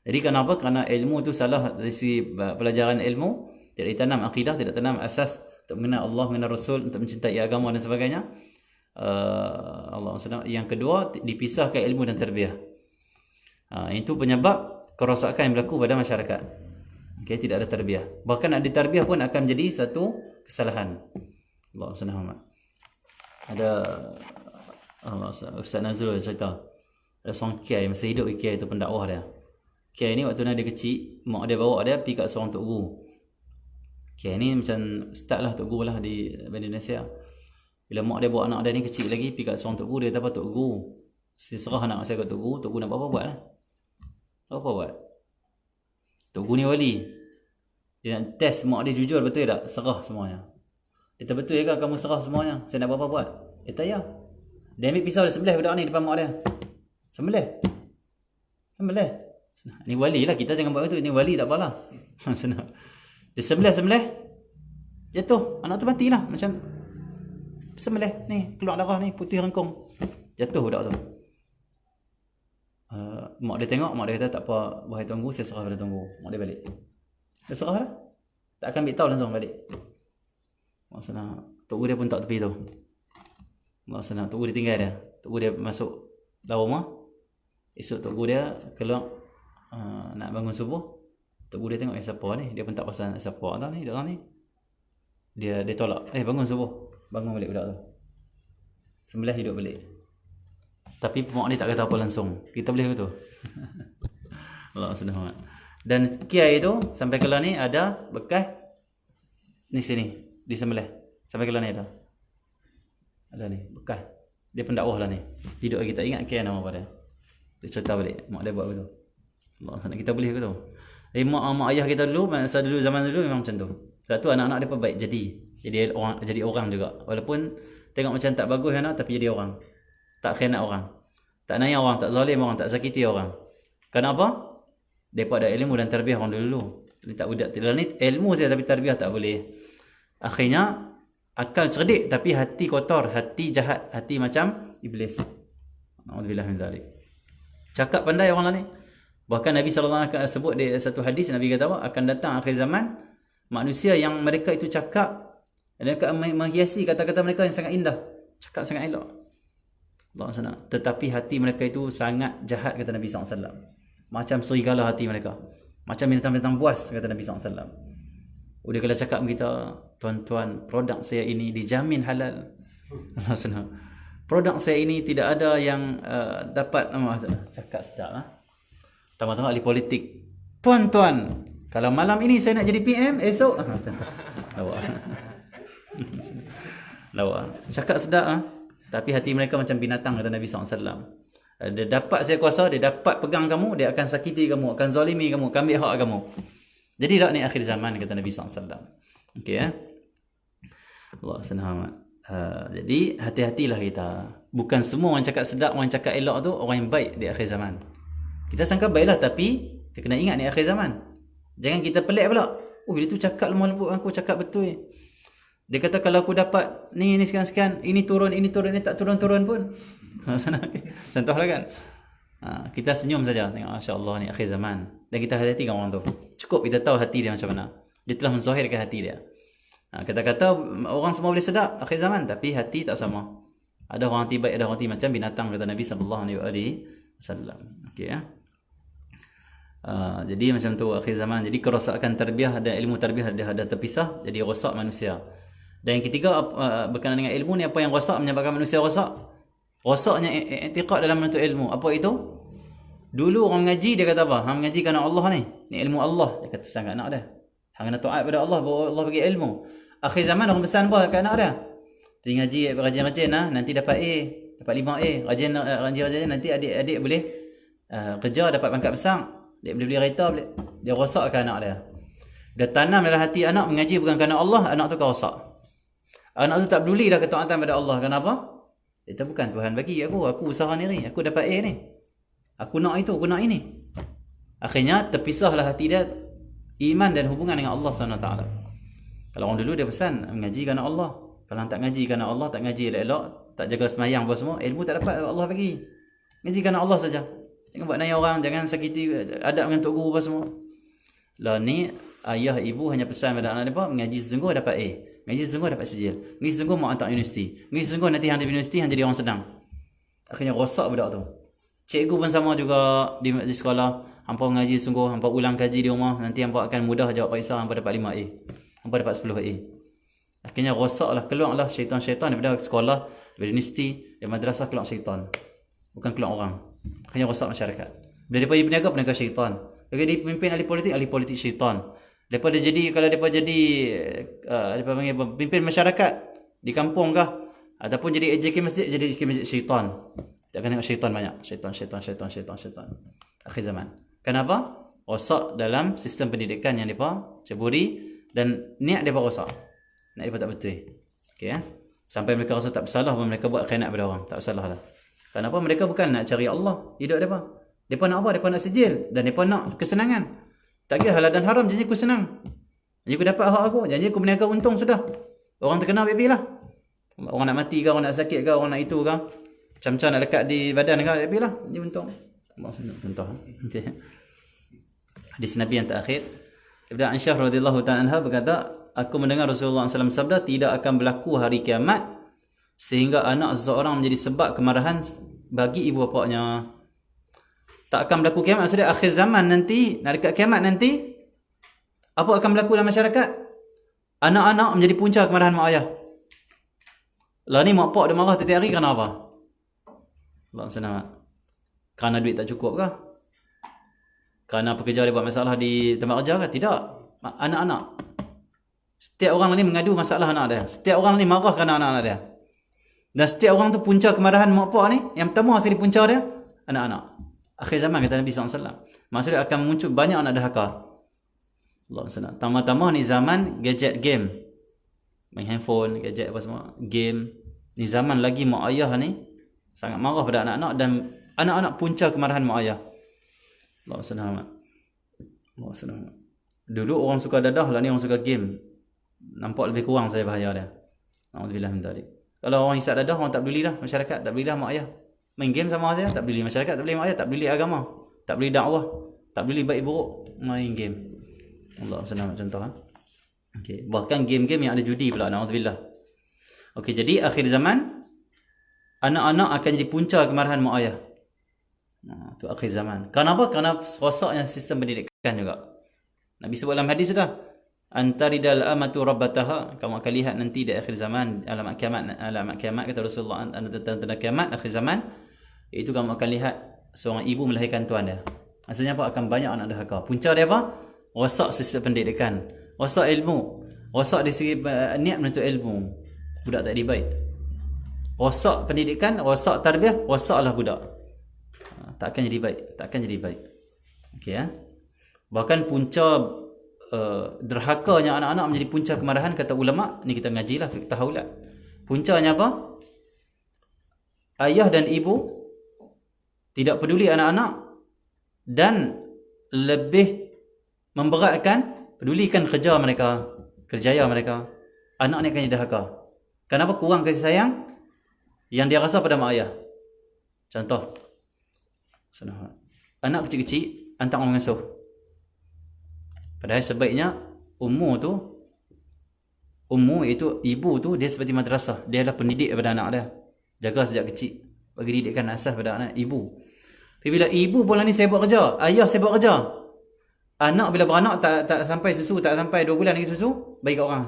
Jadi kenapa? Kerana ilmu tu salah dari sisi pelajaran ilmu, tidak ditanam akidah, tidak tanam asas untuk mengenal Allah, mengenal Rasul, untuk mencintai agama dan sebagainya. Allah SWT. Yang kedua, dipisahkan ilmu dan tarbiyah. Itu penyebab kerosakan yang berlaku pada masyarakat. Okay, tidak ada tarbiyah. Bahkan ada tarbiyah pun akan menjadi satu kesalahan. Allah SWT. Ada Ustaz Nazrul cerita, ada seorang kiai masa hidup, kiai itu pendakwah dia. Kiai ni waktu dia kecil, mak dia bawa dia pergi kat seorang tok guru. Kiai ni macam ustaz lah, tok guru lah di Indonesia. Bila mak dia bawa anak dia ni kecil lagi pergi kat seorang tok guru, dia kata apa, tok guru, saya serah anak saya kat tok guru nak apa buat lah. Apa buat? Tok guru ni wali. Dia nak test mak dia jujur betul tak? Serah semuanya. Dia kata, betul ke kamu serah semuanya? Saya nak apa buat? Dia kata ya. Dia ambil pisau, dia sembelih budak ni depan mak dia. Sembelih. Ni wali lah, kita jangan buat itu. Ni wali tak apalah. Dia sembelih, jatuh. Anak tu matilah. Macam sembelih ni, keluar darah ni, putih rengkung. Jatuh budak tu. Mak dia tengok, mak dia kata, tak apa, wahai tuan guru, saya serah pada tuan guru. Mak dia balik. Dia serah lah. Tak akan ambil tahu langsung balik. Maksudnya, tok guru dia pun tak tepi tu. Maksudnya, tok guru dia tinggal dia. Tok guru dia masuk dalam rumah. Esok tok guru dia keluar nak bangun subuh. Tok guru dia tengok, siapa ni? Dia pun tak pasal siapa tau ni, orang ni. Dia tolak. Bangun subuh. Bangun balik budak tu. Sembelih hidup balik. Tapi mak ni tak kata apa langsung. Kita boleh ke tu? Allah SWT. Dan kiai tu sampai kelar ni ada bekas ni sini. Di sembelih. Sampai kelar ni ada. Ada ni. Bekas. Dia pendakwah lah ni. Hidup lagi tak ingat kiai nama apa dia. Dia cerita balik. Mak dia buat begitu. Allah SWT. Kita boleh ke tu? Mak ayah kita dulu, masa dulu, zaman dulu memang macam tu. Sebab tu anak-anak dia pun baik jadi orang juga. Walaupun tengok macam tak bagus anak, tapi jadi orang. Tak khianat orang. Tak naya orang, tak zalim orang, tak sakiti orang. Kenapa? Mereka ada ilmu dan tarbiyah orang dulu. Ini tak budak ni ilmu saja tapi tarbiyah tak boleh. Akhirnya akal cerdik tapi hati kotor, hati jahat, hati macam iblis. Nauzubillah min dzalik. Cakap pandai orang lain. Bahkan Nabi SAW sebut di satu hadis, Nabi kata apa? Akan datang akhir zaman manusia yang mereka itu cakap, mereka menghiasi kata-kata mereka yang sangat indah, cakap sangat elok. Allah SWT. Tetapi hati mereka itu sangat jahat, kata Nabi SAW. Macam serigala hati mereka. Macam binatang-binatang buas, kata Nabi SAW. Dia kalau cakap kita, tuan-tuan, produk saya ini dijamin halal. Allah SWT. Produk saya ini tidak ada yang dapat cakap sedap. Tambah-tambah ahli politik. Tuan-tuan, kalau malam ini saya nak jadi PM, esok lawa. Cakap sedap tapi hati mereka macam binatang, kata Nabi SAW. Dia dapat saya kuasa, dia dapat pegang kamu, dia akan sakiti kamu, akan zalimi kamu, akan ambil hak kamu. Jadi tak ni akhir zaman, kata Nabi SAW. Okey Allah SWT. Jadi hati-hatilah kita. Bukan semua orang cakap sedap, orang cakap elok tu orang yang baik di akhir zaman. Kita sangka baiklah, tapi kita kena ingat ni akhir zaman. Jangan kita pelik pula. Oh, dia tu cakap lemah lembut, aku cakap betul. Dia kata kalau aku dapat ni sekian-sekian, ini turun, ini tak turun-turun pun. Contohlah kan. Kita senyum saja tengok, masya-Allah ni akhir zaman. Dan kita hati-hati dengan orang tu. Cukup kita tahu hati dia macam mana. Dia telah menzahirkan hati dia. Kata-kata orang semua boleh sedap akhir zaman, tapi hati tak sama. Ada orang hati baik, ada orang hati macam binatang, kata Nabi sallallahu alaihi wasallam. Okey ya. Jadi macam tu akhir zaman. Jadi kerosakan tarbiyah dan ilmu tarbiyah dia ada terpisah, jadi rosak manusia. Dan yang ketiga berkenaan dengan ilmu ni, apa yang rosak menyebabkan manusia rosak? Rosaknya i'tiqad dalam menuntut ilmu. Apa itu? Dulu orang ngaji dia kata apa? Hang ngaji kerana Allah ni. Ni ilmu Allah. Dia kata pesan kat anak dia. Hang kena taat pada Allah, bahawa Allah bagi ilmu. Akhir zaman orang pesan apa kat anak dia? Jadi ngaji rajin-rajin nanti dapat A, dapat 5A. Rajin nanti adik-adik boleh kerja dapat pangkat besar. Dia boleh beli kereta, dia rosakkan anak dia. Dia tanam dalam hati anak mengaji bukan kerana Allah, anak tu akan rosak. Anak tu tak peduli dah ketaatan pada Allah. Kenapa? Itu bukan Tuhan bagi aku usaha ni, aku dapat A ni. Aku nak itu, aku nak ini. Akhirnya terpisahlah hati dia iman dan hubungan dengan Allah SWT. Kalau orang dulu dia pesan mengaji kerana Allah. Kalau tak ngaji kerana Allah, tak ngaji elok-elok, tak jaga semayang apa semua, ilmu tak dapat Allah bagi. Ngaji kerana Allah saja. Jangan buat naya orang, jangan sakiti adab dengan tok guru apa semua. Lah ni ayah ibu hanya pesan pada anak mereka, mengaji sesungguh dapat A, mengaji sesungguh dapat sijil, mengaji sesungguh mau hantar universiti, mengaji sesungguh nanti hang di universiti hang jadi orang senang. Akhirnya rosak budak tu. Cikgu pun sama juga di sekolah, hampa mengaji sungguh, hampa ulang kaji di rumah, nanti hampa akan mudah jawab periksa, hampa dapat 5A, hampa dapat 10A. Akhirnya rosaklah, keluarlah syaitan-syaitan daripada sekolah, daripada universiti, dari madrasah, keluar syaitan. Bukan keluar orang. Akhirnya rosak masyarakat. Daripada peniaga, peniaga syaitan. Daripada pemimpin ahli politik syaitan. Daripada jadi, kalau mereka jadi pemimpin masyarakat di kampung kah, ataupun jadi AJK masjid, jadi AJK masjid syaitan. Kita akan tengok syaitan banyak. Syaitan. Akhir zaman. Kenapa? Rosak dalam sistem pendidikan yang mereka ceburi dan niat mereka rosak. Niat mereka tak betul. Okay, ya? Sampai mereka rasa tak bersalah pun mereka buat khianat pada orang. Tak bersalah lah. Kenapa? Mereka bukan nak cari Allah hidup mereka. Mereka nak apa? Mereka nak sijil. Dan mereka nak kesenangan. Tak kira halal dan haram, janji aku senang. Janji aku dapat hak aku. Janji aku berniaga untung sudah. Orang terkenal baby lah. Orang nak mati ke, orang nak sakit ke, orang nak itu ke. Macam-macam nak lekat di badan ke, baby lah. Janji untung. Contoh. Okay. Hadis Nabi yang terakhir. Daripada Aisyah radhiyallahu ta'ala anha berkata, aku mendengar Rasulullah SAW sabda, tidak akan berlaku hari kiamat sehingga anak seseorang menjadi sebab kemarahan bagi ibu bapanya. Tak akan berlaku kiamat, maksudnya akhir zaman nanti, nak dekat kiamat nanti, apa akan berlaku dalam masyarakat? Anak-anak menjadi punca kemarahan mak ayah. Lah ni mak pak dia marah setiap hari kerana apa? Allah senang. Kerana duit tak cukup kah? Kerana pekerja dia buat masalah di tempat kerja kah? Tidak. Anak-anak. Setiap orang ni mengadu masalah anak dia. Setiap orang ni marah kerana anak-anak dia. Dan setiap orang tu punca kemarahan mak pak ni, yang pertama asal punca dia, anak-anak. Akhir zaman kata Nabi SAW. Maksudnya akan muncul banyak anak dahaka. Allah SWT. Tambah-tambah ni zaman gadget game. Main handphone, gadget apa semua. Game. Ni zaman lagi mak ayah ni sangat marah pada anak-anak dan anak-anak punca kemarahan mak ayah. Allah SWT. Dulu orang suka dadah, lah ni orang suka game. Nampak lebih kurang saya bahaya dia. Alhamdulillah min dzalik. Kalau orang hisap dadah, orang tak peduli dah. Masyarakat tak peduli dah mak ayah. Main game sama saja, tak peduli masyarakat, tak peduli mak ayah, tak peduli agama, tak peduli dakwah, tak peduli baik buruk, main game. Allah SWT contoh. Okay. Bahkan game-game yang ada judi pula, na'udzubillah. Okey, jadi akhir zaman anak-anak akan jadi punca kemarahan mak ayah. Itu akhir zaman. Kenapa? Kerana rosaknya sistem pendidikan juga. Nabi sebut dalam hadis dah, antaridal amatu rabbataha, kamu akan lihat nanti di akhir zaman, alamat kiamat kata Rasulullah, tanda kiamat akhir zaman, iaitu kamu akan lihat seorang ibu melahirkan tuan dia. Maksudnya apa? Akan banyak anak dahaka. Punca dia apa? Rosak sistem pendidikan, rosak ilmu, rosak dari segi niat menuntut ilmu. Budak tak dibaik. Rosak pendidikan, rosak tarbiyah, rosaklah budak. Tak akan jadi baik, tak akan jadi baik. Okey ya. Bahkan punca derhakanya anak-anak menjadi punca kemarahan, kata ulama, ni kita ngajilah fiqh tahawulat. Puncanya apa? Ayah dan ibu tidak peduli anak-anak dan lebih memberatkan, pedulikan kerja mereka, kerjaya mereka, anak ni akan jadi derhaka. Kenapa? Kurang kasih sayang yang dia rasa pada mak ayah. Contoh, anak kecil-kecil hantar orang mengasuh. Padahal sebaiknya ummu iaitu ibu tu, dia seperti madrasah. Dia adalah pendidik kepada anak dia. Jaga sejak kecil, bagi didikan asas pada anak ibu. Tapi bila ibu pula ni sibuk kerja, ayah sibuk kerja, anak bila beranak tak sampai susu, tak sampai 2 bulan lagi susu, bagi kat orang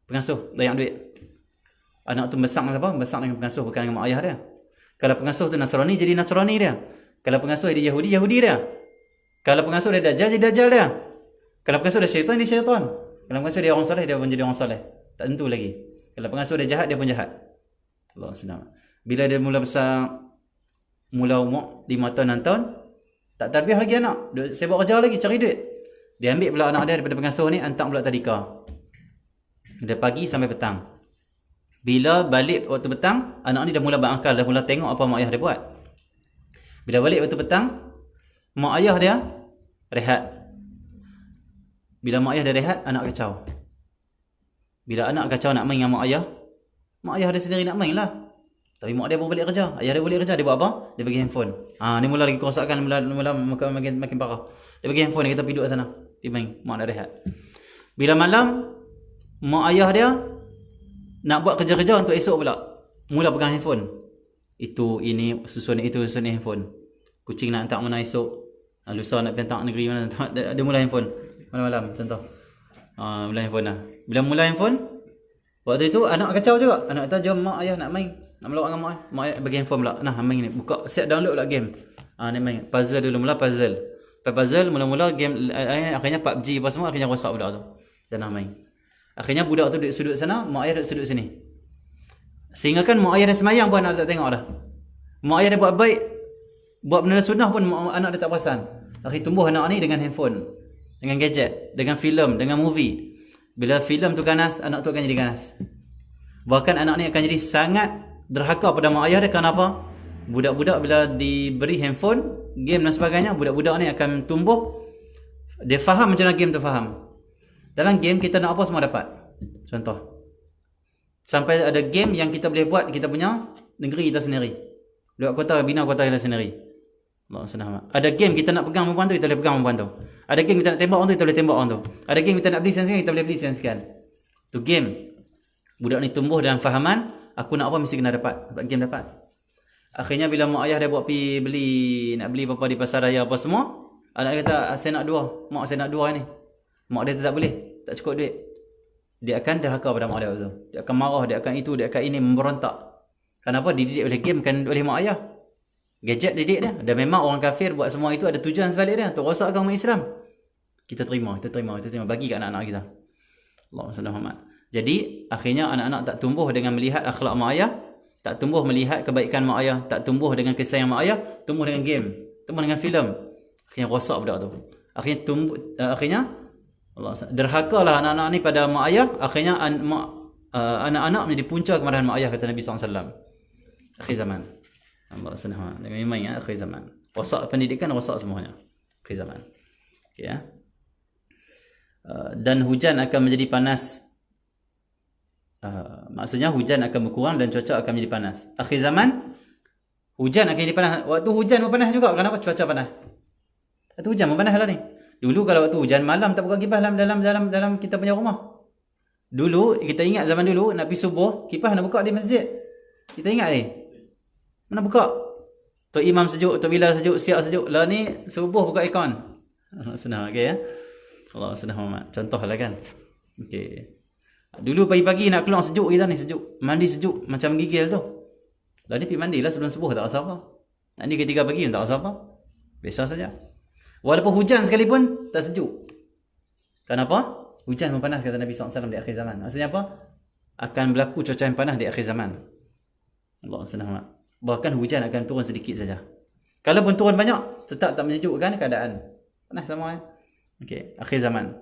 pengasuh, banyak duit. Anak tu besar dengan apa? Besar dengan pengasuh, bukan dengan mak ayah dia. Kalau pengasuh tu Nasrani, jadi Nasrani dia. Kalau pengasuh dia Yahudi, Yahudi dia. Kalau pengasuh dia Dajjal, jadi Dajjal dia. Kalau pengasuh dia syaitan, dia syaitan. Kalau pengasuh dia orang soleh, dia pun jadi orang soleh. Tak tentu lagi. Kalau pengasuh dia jahat, dia pun jahat. Allah senang. Bila dia mula besar, mula umur 5 tahun, 6 tahun, tak tarbiyah lagi anak. Dia sibuk kerja lagi, cari duit. Dia ambil pula anak dia daripada pengasuh ni, hantar pula tadika. Dari pagi sampai petang. Bila balik waktu petang, anak ni dah mula berakal, dah mula tengok apa mak ayah dia buat. Bila balik waktu petang, mak ayah dia rehat. Bila mak ayah dia rehat, anak kacau. Bila anak kacau nak main dengan mak ayah dia sendiri nak main lah. Tapi mak dia baru balik kerja, ayah dia balik kerja, dia buat apa? Dia bagi handphone. Ni mula lagi kerosakan, mula makin parah. Dia bagi handphone, dia kata pergi duduk sana. Dia main, mak dia rehat. Bila malam, mak ayah dia nak buat kerja-kerja untuk esok pula, mula pegang handphone. Itu, ini, susun itu, susun handphone. Kucing nak hantar mana esok, lusa nak pergi hantar negeri mana, dia mula handphone. Malam-malam, contoh. Mula handphone lah. Bila mula handphone, waktu itu anak kacau juga. Anak kata, jom mak ayah nak main. Nak melawak dengan mak ayah. Mak ayah bagi handphone pula. Nah, main ni. Buka, set download pula game. Ni main. Puzzle dulu, mula puzzle. Lepas puzzle, mula-mula game, akhirnya PUBG apa semua, akhirnya rosak budak tu. Dan main. Akhirnya budak tu duduk sudut sana, mak ayah duduk sudut sini. Sehingga kan mak ayah dah semayang pun anak tak tengok dah. Mak ayah dah buat baik, buat benda sunnah pun anak dia tak perasan. Akhirnya tumbuh anak ni dengan handphone, dengan gadget, dengan filem, dengan movie. Bila filem tu ganas, anak tu akan jadi ganas. Bahkan anak ni akan jadi sangat derhaka pada mak ayah dia. Kenapa? Budak-budak bila diberi handphone, game dan sebagainya, budak-budak ni akan tumbuh, dia faham macam mana game tu faham. Dalam game kita nak apa semua dapat. Contoh, sampai ada game yang kita boleh buat kita punya negeri kita sendiri. Buat kota, bina kota kita sendiri. Allah senang. Ada game kita nak pegang perempuan tu, kita boleh pegang perempuan tu. Ada game kita nak tembak orang tu, kita boleh tembak orang tu. Ada game kita nak beli sekian, kita boleh beli sekian. Tu game. Budak ni tumbuh dalam fahaman, aku nak apa mesti kena dapat. Dapat game dapat. Akhirnya bila mak ayah dia buat pergi beli, nak beli apa-apa di pasar raya apa semua, anak dia kata, saya nak 2. Mak saya nak 2 ni. Mak dia tak boleh, tak cukup duit. Dia akan derhaka pada mak dia tu. Dia akan marah, dia akan itu, dia akan ini, memberontak. Kenapa? Dididik oleh game, bukan oleh mak ayah. Gadget didik dia. Dan memang orang kafir buat semua itu ada tujuan sebalik dia, untuk rosak agama Islam. Kita terima, bagi kat anak-anak kita. Allahumma salli Muhammad. Jadi akhirnya anak-anak tak tumbuh dengan melihat akhlak mak ayah, tak tumbuh melihat kebaikan mak ayah, tak tumbuh dengan kasih sayang mak ayah, tumbuh dengan game, tumbuh dengan filem. Akhirnya rosak budak tu. Akhirnya Allah, derhakalah anak-anak ni pada mak ayah. Akhirnya anak-anak menjadi punca kemarahan mak ayah, kata Nabi SAW. Akhir zaman. Allah senang. Jangan main akhir zaman. Rosak pendidikan, rosak semuanya. Akhir zaman. Okay, ya. Dan hujan akan menjadi panas. Maksudnya hujan akan berkurang dan cuaca akan menjadi panas. Akhir zaman, hujan akan jadi panas. Waktu hujan pun panas juga. Kenapa cuaca panas? Waktu hujan pun panas lah ni. Dulu kalau waktu hujan malam tak buka kipas dalam kita punya rumah. Dulu kita ingat zaman dulu nak pergi subuh, kipas nak buka di masjid. Kita ingat ni. Mana buka? Tok Imam sejuk, Tok Bilal sejuk, siap sejuk. Lah ni subuh buka aircon. Senang, okey ya. Allah senang Muhammad. Contohlah kan. Okey. Dulu pagi-pagi nak keluar sejuk kita ni, sejuk. Mandi sejuk macam gigil tu. Lah ni pergi mandilah sebelum subuh, tak rasa apa. Nak ni ketika pagi tak rasa apa. Biasa saja. Walaupun hujan sekalipun tak sejuk. Kenapa? Hujan pun panas, kata Nabi SAW di akhir zaman. Maksudnya apa? Akan berlaku cuaca yang panas di akhir zaman. Allah SWT. Bahkan hujan akan turun sedikit saja. Kalau pun turun banyak, tetap tak menyejukkan keadaan. Panas sama. Okey, akhir zaman.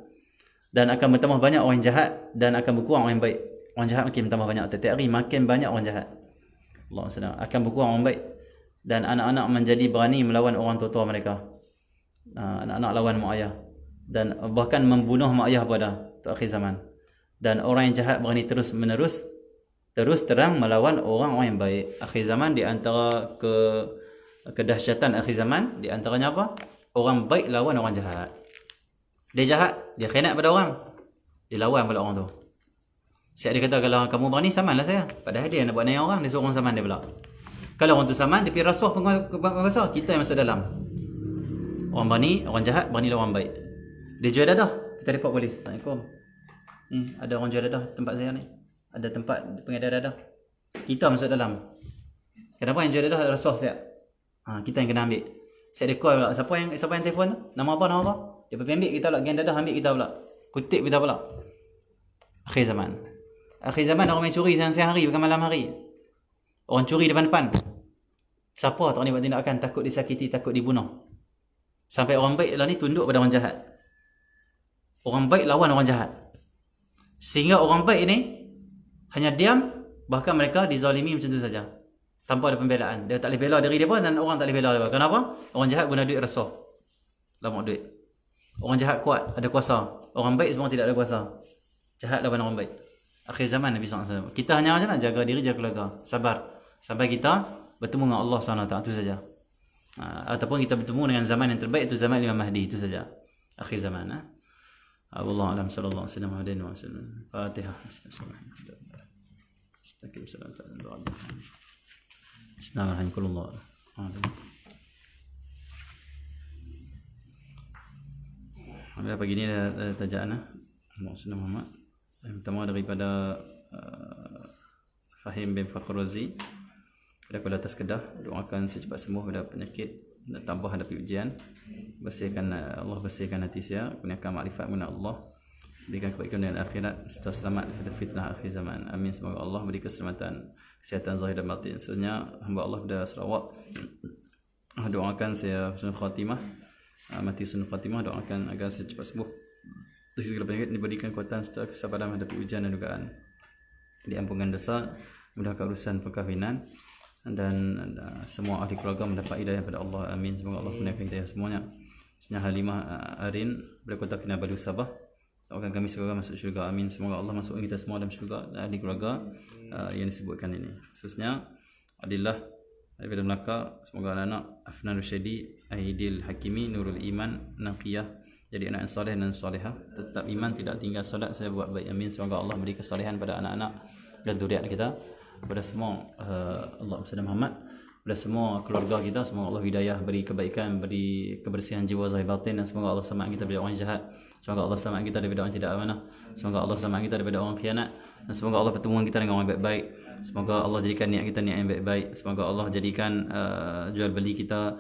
Dan akan bertambah banyak orang jahat dan akan berkurang orang yang baik. Orang jahat makin bertambah banyak. Setiap hari makin banyak orang jahat. Allah SWT. Akan berkurang orang baik. Dan anak-anak menjadi berani melawan orang tua-tua mereka. anak-anak lawan mak ayah, dan bahkan membunuh mak ayah pada akhir zaman. Dan orang yang jahat berani terus terang melawan orang-orang yang baik. Akhir zaman di antara kedahsyatan akhir zaman di antaranya apa? Orang baik lawan orang jahat. Dia jahat, dia khianat pada orang, dia lawan pula orang tu. Siap dia kata, kalau kamu berani samanlah saya. Padahal dia nak buat naik orang, dia suruh orang saman dia pula. Kalau orang tu saman, dia pergi rasuah penguasa, kita yang masuk dalam. Orang berani, orang jahat berani lawan orang baik. Dia jual dadah, kita report polis. Assalamualaikum, ni ada orang jual dadah tempat saya ni, ada tempat pengedar dadah, kita masuk dalam. Kenapa yang jual dadah rasuah siap? Kita yang kena ambil. Siap dia call pula, siapa yang telefon? Nama apa? Dia pergi ambil kita pula, geng dadah ambil kita pula, kutip kita pula. Akhir zaman orang main curi siang hari bukan malam hari. Orang curi depan-depan. Siapa tak ni buat tindakan, takut disakiti, takut dibunuh. Sampai orang baik lah ni tunduk pada orang jahat. Orang baik lawan orang jahat. Sehingga orang baik ni hanya diam, bahkan mereka dizalimi macam tu saja, tanpa ada pembelaan. Dia tak boleh bela diri dia pun, dan orang tak boleh bela dia. Kenapa? Orang jahat guna duit rasuah, lamak duit. Orang jahat kuat, ada kuasa. Orang baik semua tidak ada kuasa. Jahat lawan orang baik. Akhir zaman Nabi SAW. Kita hanya nak jaga diri, jaga keluarga, sabar sampai kita bertemu dengan Allah SWT, itu saja. Ataupun kita bertemu dengan zaman yang terbaik, itu zaman Imam Mahdi, itu saja. Akhir zaman. Wallahu a'lam, sallallahu alaihi wasallam. Fatihah. Bismillahirrahmanirrahim. Pagi ni ada tajaan Muhammad. Yang pertama daripada Fahim bin Fakhr Razi daripada atas Kedah. Doakan secepat sembuh pada penyakit, tambah hadapi ujian. Allah bersihkan hati saya, kurniakan makrifat mengenai Allah, berikan kebaikan dunia dan akhirat, serta selamat dari fitnah akhir zaman. Amin. Semoga Allah beri keselamatan, kesihatan zahir dan batin. Sebenarnya hamba Allah pada Sarawak doakan saya husnul khatimah, mati husnul khatimah. Doakan agar saya cepat sembuh dari segala penyakit, diberikan kekuatan serta kesabaran menghadapi ujian dan dugaan, diampunkan dosa, mudahkan urusan perkahwinan, dan semua ahli keluarga mendapat hidayah pada Allah. Amin. Semoga Allah kurniakan hidayah semuanya. Sebenarnya Halimah Arin dari Kota Kinabalu Sabah, doakan kami semoga masuk syurga. Amin. Semoga Allah masukkan kita semua dalam syurga, ahli keluarga yang disebutkan ini. Khususnya Adillah daripada Melaka, semoga anak-anak Afnan Rusyadi, Aidil Hakimi, Nurul Iman, Naqiyah, jadi anak yang soleh dan solehah, tetap iman, tidak tinggal solat, saya buat baik. Amin. Semoga Allah beri kesolehan pada anak-anak dan zuriat kita, pada semua Allahumma salli Muhammad, pada semua keluarga kita. Semoga Allah hidayah, beri kebaikan, beri kebersihan jiwa zahir batin, dan semoga Allah selamatkan kita daripada orang jahat. Semoga Allah selamatkan kita daripada orang tidak amanah. Semoga Allah selamatkan kita daripada orang khianat, dan semoga Allah pertemuan kita dengan orang baik-baik. Semoga Allah jadikan niat kita niat yang baik-baik. Semoga Allah jadikan jual beli kita,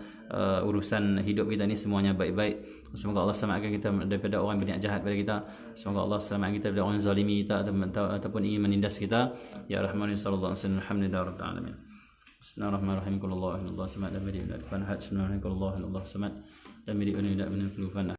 urusan hidup kita ni semuanya baik-baik. Semoga Allah selamatkan kita daripada orang berniat jahat pada kita. Semoga Allah selamatkan kita daripada orang yang zalimi kita ataupun ingin menindas kita. Ya Rahman sallallahu alaihi wasallam. Alhamdulillahirabbil alamin. Bismillahirrahmanirrahim. Qul Allahu samad lam yalid walam yulad walam yakul lahu kufuwan ahad. Bismillahirrahmanirrahim. Qul Allahu samad lam yalid walam yulad walam yakul lahu kufuwan ahad.